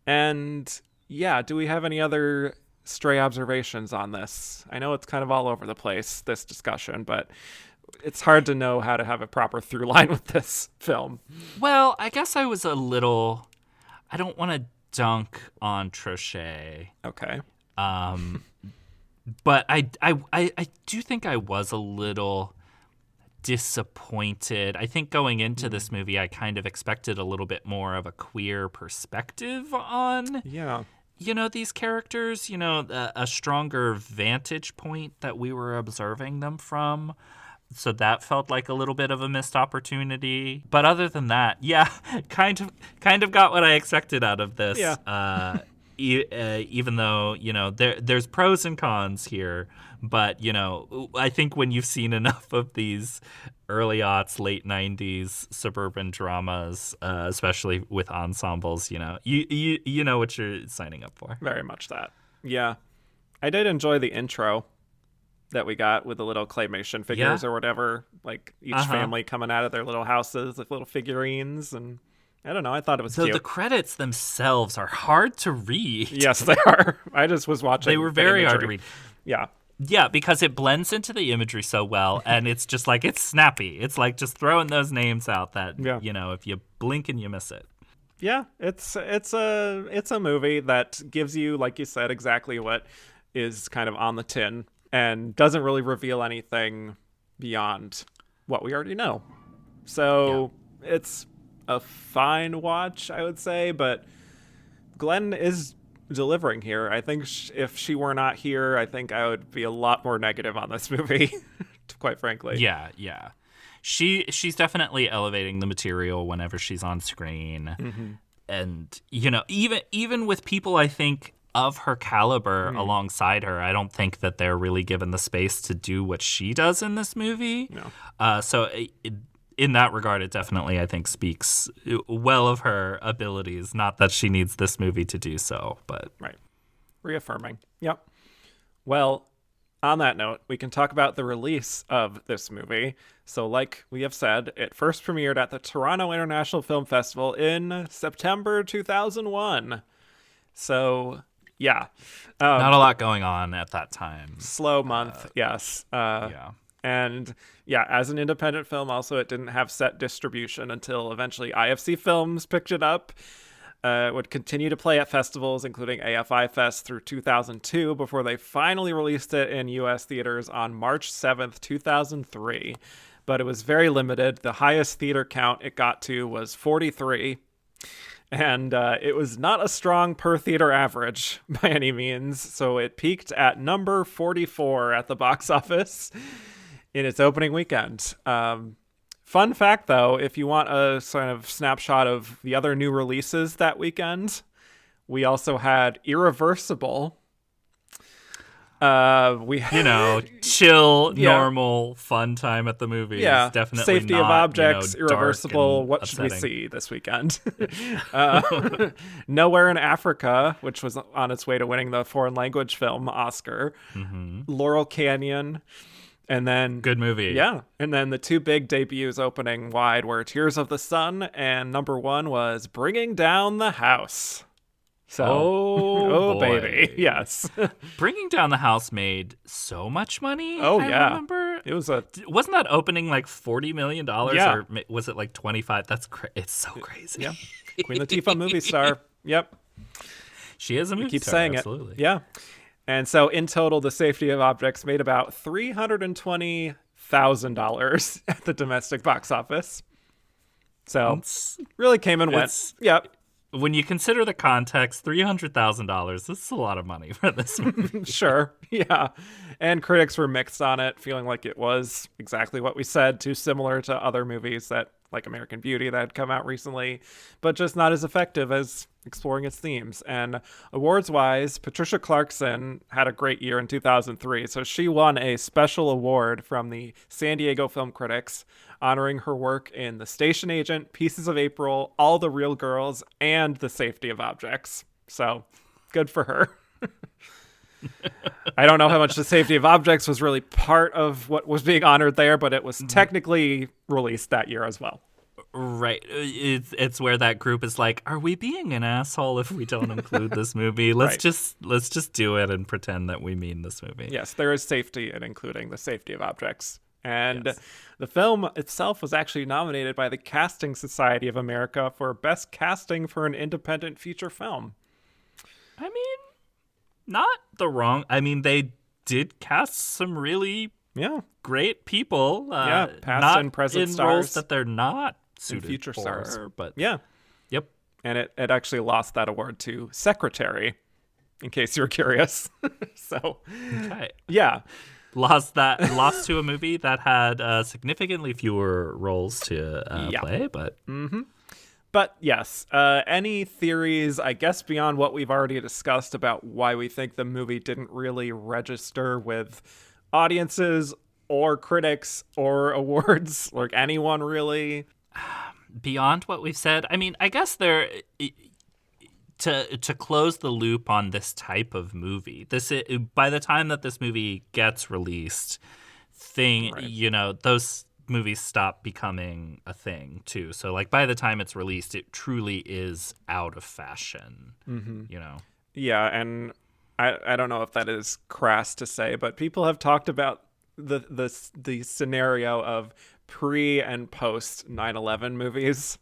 And yeah, do we have any other stray observations on this? I know it's kind of all over the place, this discussion, but it's hard to know how to have a proper through line with this film. Well, I guess I was a little... I don't want to dunk on Trochet. Okay. But I do think I was a little disappointed. I think going into this movie, I kind of expected a little bit more of a queer perspective on... you know, these characters, you know, a stronger vantage point that we were observing them from. So that felt like a little bit of a missed opportunity. But other than that, yeah, kind of got what I expected out of this. Yeah. Even though, you know, there's pros and cons here. But, you know, I think when you've seen enough of these early aughts, late 90s suburban dramas, especially with ensembles, you know, you know what you're signing up for. Very much that. Yeah. I did enjoy the intro that we got with the little claymation figures or whatever, like each family coming out of their little houses with little figurines, and I don't know, I thought it was cute. The credits themselves are hard to read. Yes, they are. I just was watching. They were very hard to read. Yeah. Yeah, because it blends into the imagery so well, and it's just like, it's snappy. It's like just throwing those names out that, you know, if you blink and you miss it. Yeah, it's a movie that gives you, like you said, exactly what is kind of on the tin, and doesn't really reveal anything beyond what we already know. So it's a fine watch, I would say, but Glenn is delivering here. I think if she were not here, I think I would be a lot more negative on this movie, quite frankly. Yeah. She's definitely elevating the material whenever she's on screen. and you know, even with people I think of her caliber alongside her, I don't think that they're really given the space to do what she does in this movie. No. So in that regard, it definitely, I think, speaks well of her abilities. Not that she needs this movie to do so, but Right. Reaffirming. Yep. Well, on that note, we can talk about the release of this movie. So like we have said, it first premiered at the Toronto International Film Festival in September 2001. So, yeah. not a lot going on at that time. Slow month, yes. Yeah. And yeah, as an independent film, also, it didn't have set distribution until eventually IFC Films picked it up. It would continue to play at festivals, including AFI Fest, through 2002, before they finally released it in U.S. theaters on March 7th, 2003. But it was very limited. The highest theater count it got to was 43. And it was not a strong per theater average by any means. So it peaked at number 44 at the box office in its opening weekend. Fun fact, though, if you want a sort of snapshot of the other new releases that weekend, we also had Irreversible. Chill, normal, fun time at the movies. Yeah, definitely Safety not, of Objects, dark Irreversible. and What should we upsetting. see this weekend? Nowhere in Africa, which was on its way to winning the foreign language film Oscar. Laurel Canyon. And then Good movie. Yeah. And then the two big debuts opening wide were Tears of the Sun, and number one was Bringing Down the House. So, Oh, boy. baby. Yes. Bringing Down the House made so much money. Oh, I yeah. remember. It was Wasn't that opening like $40 million? Yeah. Or was it like 25? It's so crazy. Yeah. Queen Latifah movie star. Yep. She is a movie Keep star, saying absolutely. it. Yeah. And so in total, the Safety of Objects made about $320,000 at the domestic box office. So It's- really came and went. it's- Yep. When you consider the context, $300,000, this is a lot of money for this movie. Sure. Yeah. And critics were mixed on it, feeling like it was exactly what we said, too similar to other movies that, like American Beauty, that had come out recently, but just not as effective as exploring its themes. And awards-wise, Patricia Clarkson had a great year in 2003, so she won a special award from the San Diego Film Critics, honoring her work in The Station Agent, Pieces of April, All the Real Girls, and The Safety of Objects. So, good for her. I don't know how much The Safety of Objects was really part of what was being honored there, but it was technically released that year as well. Right. It's where that group is like, are we being an asshole if we don't include this movie? Let's just do it and pretend that we mean this movie. Yes, there is safety in including The Safety of Objects. And Yes. the film itself was actually nominated by the Casting Society of America for Best Casting for an Independent Feature Film. I mean, not the wrong. I mean, they did cast some really Yeah, great people. past not and present in stars. roles that they're not suited future for, stars. But yeah. yep. And it actually lost that award to Secretary, in case you're curious. So, Okay. yeah. Lost to a movie that had significantly fewer roles to play, but But yes, any theories, I guess, beyond what we've already discussed about why we think the movie didn't really register with audiences or critics or awards, like anyone really? beyond what we've said, I mean, I guess to close the loop on this type of movie, by the time that this movie gets released, those movies stop becoming a thing too. So like by the time it's released, it truly is out of fashion. Yeah, and I don't know if that is crass to say, but people have talked about the scenario of pre and post 9/11 movies.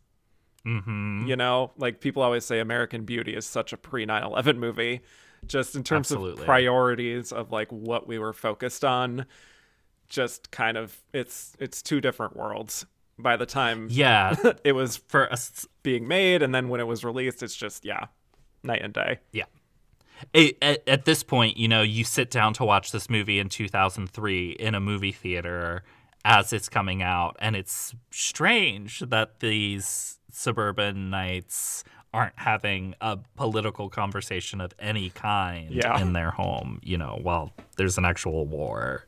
Like people always say American Beauty is such a pre 9/11 movie, just in terms Absolutely. of priorities of like what we were focused on. Just kind of it's two different worlds by the time it was for us. being made, and then when it was released, it's just night and day. Yeah. At this point, you sit down to watch this movie in 2003 in a movie theater as it's coming out, and it's strange that these suburban nights aren't having a political conversation of any kind Yeah. in their home, while there's an actual war.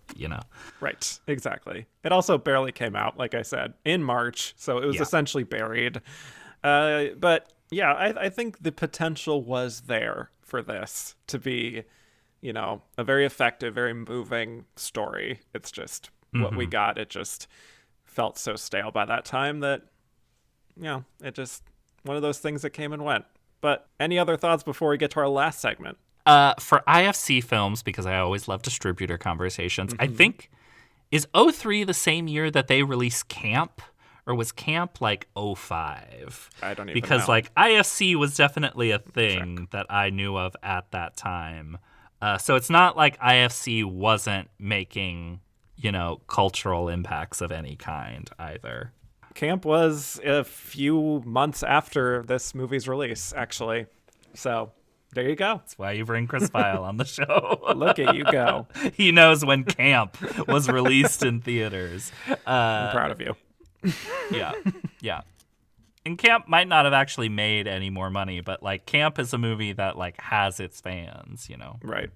Right, exactly. It also barely came out, like I said, in March, so it was Yeah. essentially buried. But yeah, I think the potential was there for this to be, a very effective, very moving story. It's just what we got. It just felt so stale by that time that, it just one of those things that came and went. But any other thoughts before we get to our last segment? For IFC films, because I always love distributor conversations, I think, is '03 the same year that they released Camp? Or was Camp like '05? I don't even because know. like IFC was definitely a thing that I knew of at that time. So it's not like IFC wasn't making, cultural impacts of any kind either. Camp was a few months after this movie's release, actually. So there you go. That's why you bring Chris Feil on the show. Look at you go. He knows when Camp was released in theaters. I'm proud of you. Yeah. And Camp might not have actually made any more money, but like Camp is a movie that like has its fans, Right.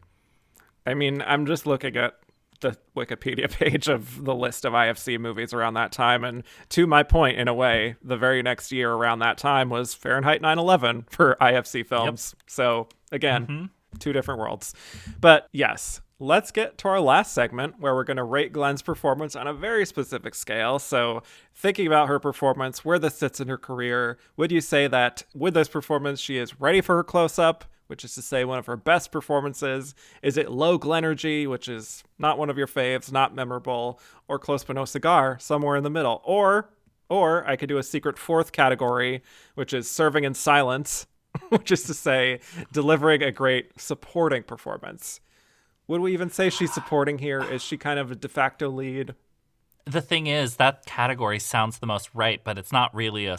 I mean, I'm just looking at the Wikipedia page of the list of IFC movies around that time, and to my point, in a way, the very next year around that time was Fahrenheit 9/11 for IFC films. So again, two different worlds. But yes, let's get to our last segment where we're going to rate Glenn's performance on a very specific scale. So thinking about her performance, where this sits in her career, would you say that with this performance, she is ready for her close-up, which is to say one of her best performances? Is it low Glenergy, which is not one of your faves, not memorable, or close but no cigar, somewhere in the middle? Or I could do a secret fourth category, which is serving in silence, which is to say delivering a great supporting performance. Would we even say she's supporting here? Is she kind of a de facto lead? The thing is, that category sounds the most right, but it's not really a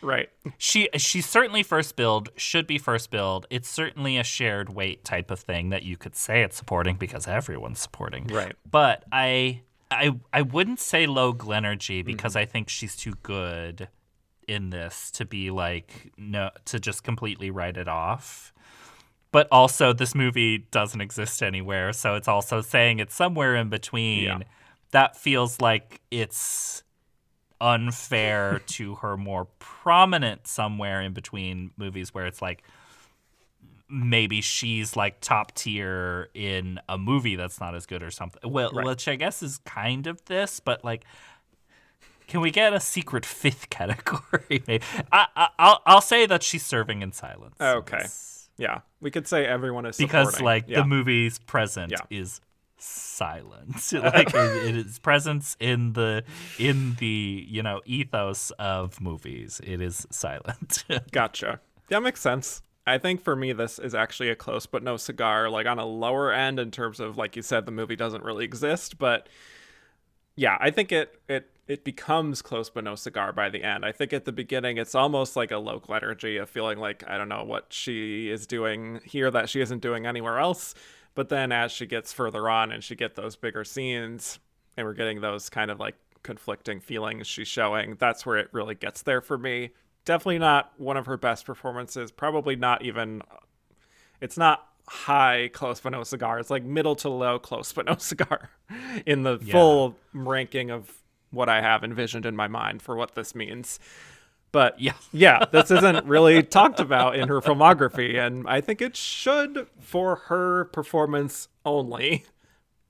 Right. She's certainly first build, should be first build. It's certainly a shared weight type of thing that you could say it's supporting because everyone's supporting. Right. But I wouldn't say low Glenergy because I think she's too good in this to be like, no, to just completely write it off. But also, this movie doesn't exist anywhere, so it's also saying it's somewhere in between. Yeah. That feels like it's unfair to her more prominent somewhere in between movies where it's like maybe she's like top tier in a movie that's not as good or something. Well, Right. which I guess is kind of this, but like, can we get a secret fifth category? I'll say that she's serving in silence. Okay. Yeah. We could say everyone is supporting. Because like Yeah. the movie's present is silent. Like it is presence in the ethos of movies. It is silent. Gotcha. That makes sense. I think for me, this is actually a close but no cigar, like on a lower end in terms of, like you said, the movie doesn't really exist. But yeah, I think it becomes close but no cigar by the end. I think at the beginning, it's almost like a low energy of feeling like, I don't know what she is doing here that she isn't doing anywhere else. But then as she gets further on and she get those bigger scenes and we're getting those kind of like conflicting feelings she's showing, that's where it really gets there for me. Definitely not one of her best performances. Probably not even, it's not high close but no cigar. It's like middle to low close but no cigar in the full ranking of what I have envisioned in my mind for what this means. But yeah, this isn't really talked about in her filmography, and I think it should, for her performance only,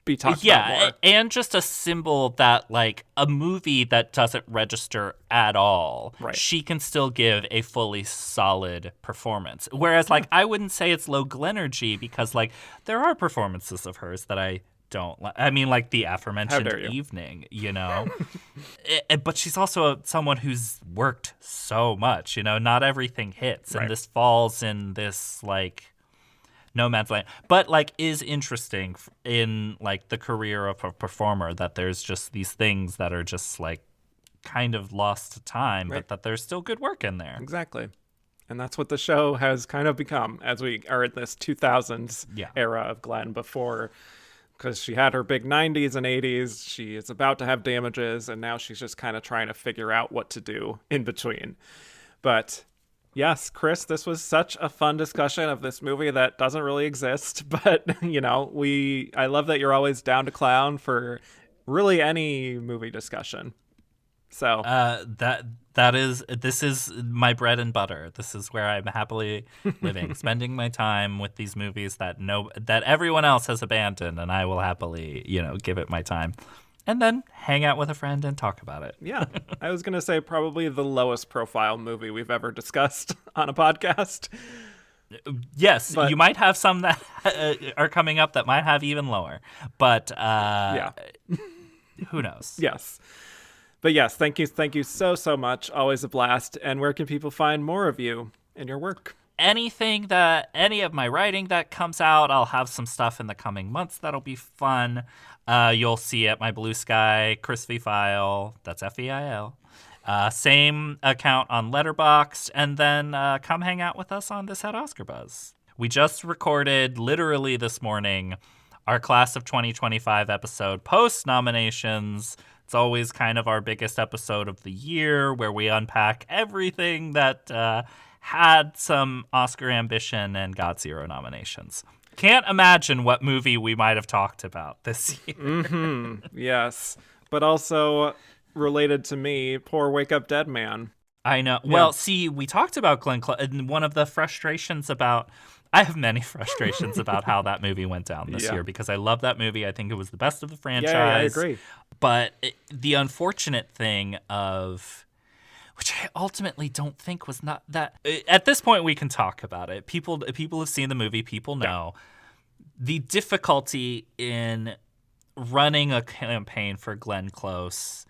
be talked about more. Yeah, and just a symbol that like a movie that doesn't register at all, Right. she can still give a fully solid performance. Whereas like I wouldn't say it's low Glenergy because like there are performances of hers that I don't like. I mean, like the aforementioned Evening, but she's also someone who's worked so much, not everything hits. Right. And this falls in this like no man's land, but like is interesting in like the career of a performer that there's just these things that are just like kind of lost to time, but that there's still good work in there. Exactly. And that's what the show has kind of become as we are in this 2000s era of Glenn before. Because she had her big 90s and 80s. She is about to have Damages, and now she's just kind of trying to figure out what to do in between. But Yes, Chris, this was such a fun discussion of this movie that doesn't really exist, but I love that you're always down to clown for really any movie discussion. So this is my bread and butter. This is where I'm happily living, spending my time with these movies that everyone else has abandoned, and I will happily, give it my time. And then hang out with a friend and talk about it. Yeah. I was going to say probably the lowest profile movie we've ever discussed on a podcast. Yes, but you might have some that are coming up that might have even lower. But yeah. Who knows? Yes. But yes, thank you so much. Always a blast. And where can people find more of you and your work? Any of my writing that comes out, I'll have some stuff in the coming months that'll be fun. You'll see at my Blue Sky, Chris Feil, that's Feil. Same account on Letterboxd, and then come hang out with us on This Had Oscar Buzz. We just recorded, literally this morning, our Class of 2025 episode post-nominations. It's always kind of our biggest episode of the year, where we unpack everything that had some Oscar ambition and got 0 nominations. Can't imagine what movie we might have talked about this year. Mm-hmm. Yes. But also related to me, poor Wake Up Dead Man. I know. Yeah. Well, see, we talked about Glenn Close, and one of the frustrations I have many frustrations about how that movie went down this year, because I love that movie. I think it was the best of the franchise. Yeah, I agree. But the unfortunate thing which I ultimately don't think was not that. At this point, we can talk about it. People have seen the movie. People know the difficulty in running a campaign for Glenn Close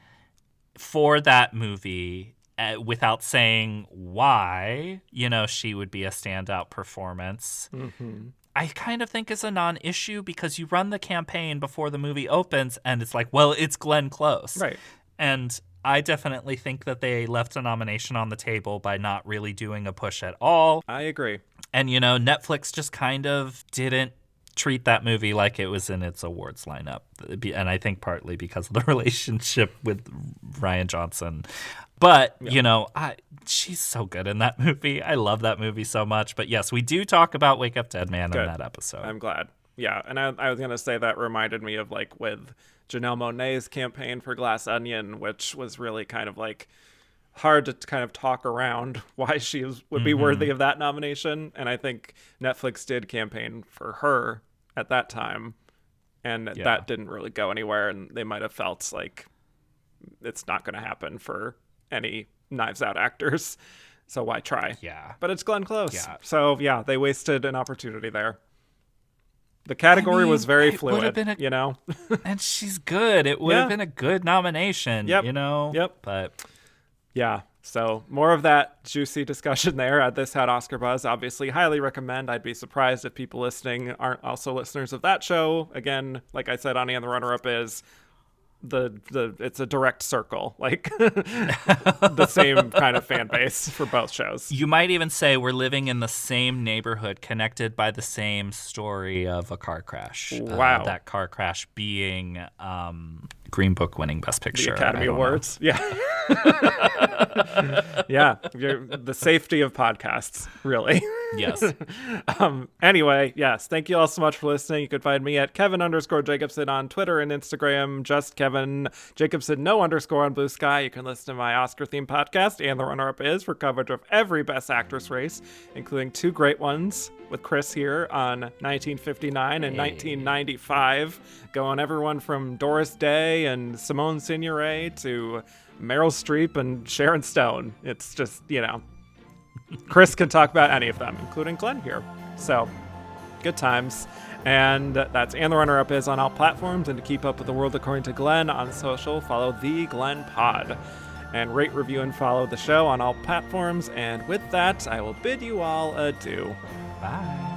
for that movie without saying why, she would be a standout performance. Mm-hmm. I kind of think is a non-issue, because you run the campaign before the movie opens and it's like, well, it's Glenn Close. Right. And I definitely think that they left a nomination on the table by not really doing a push at all. I agree. And, Netflix just kind of didn't treat that movie like it was in its awards lineup. And I think partly because of the relationship with Rian Johnson. But, she's so good in that movie. I love that movie so much. But yes, we do talk about Wake Up Dead Man in that episode. I'm glad. Yeah, and I was going to say that reminded me of with Janelle Monáe's campaign for Glass Onion, which was really kind of hard to kind of talk around why she would be worthy of that nomination. And I think Netflix did campaign for her at that time, and that didn't really go anywhere. And they might have felt like it's not going to happen for any Knives Out actors, so why try? Yeah. But it's Glenn Close. Yeah. So, they wasted an opportunity there. The category was very fluid, and she's good. It would have been a good nomination, Yep. But yeah, so more of that juicy discussion there at This Had Oscar Buzz. Obviously, highly recommend. I'd be surprised if people listening aren't also listeners of that show. Again, like I said, Ani and the Runner-Up is it's a direct circle, the same kind of fan base for both shows. You might even say we're living in the same neighborhood, connected by the same story of a car crash. Wow. That car crash being Green Book winning Best Picture. The Academy Awards. Know. Yeah. Yeah. The safety of podcasts, really. Yes. Anyway, yes. Thank you all so much for listening. You can find me at Kevin_Jacobsen on Twitter and Instagram. Just Kevin Jacobsen, no underscore on Blue Sky. You can listen to my Oscar-themed podcast, And the Runner-Up Is, for coverage of every Best Actress race, including 2 great ones with Chris here on 1959 and 1995, going everyone from Doris Day and Simone Signoret to Meryl Streep and Sharon Stone. It's just, Chris can talk about any of them, including Glenn here. So, good times. And that's And the Runner-Up Is on all platforms. And to keep up with the world according to Glenn on social, follow The Glenn Pod. And rate, review, and follow the show on all platforms. And with that, I will bid you all adieu. Bye.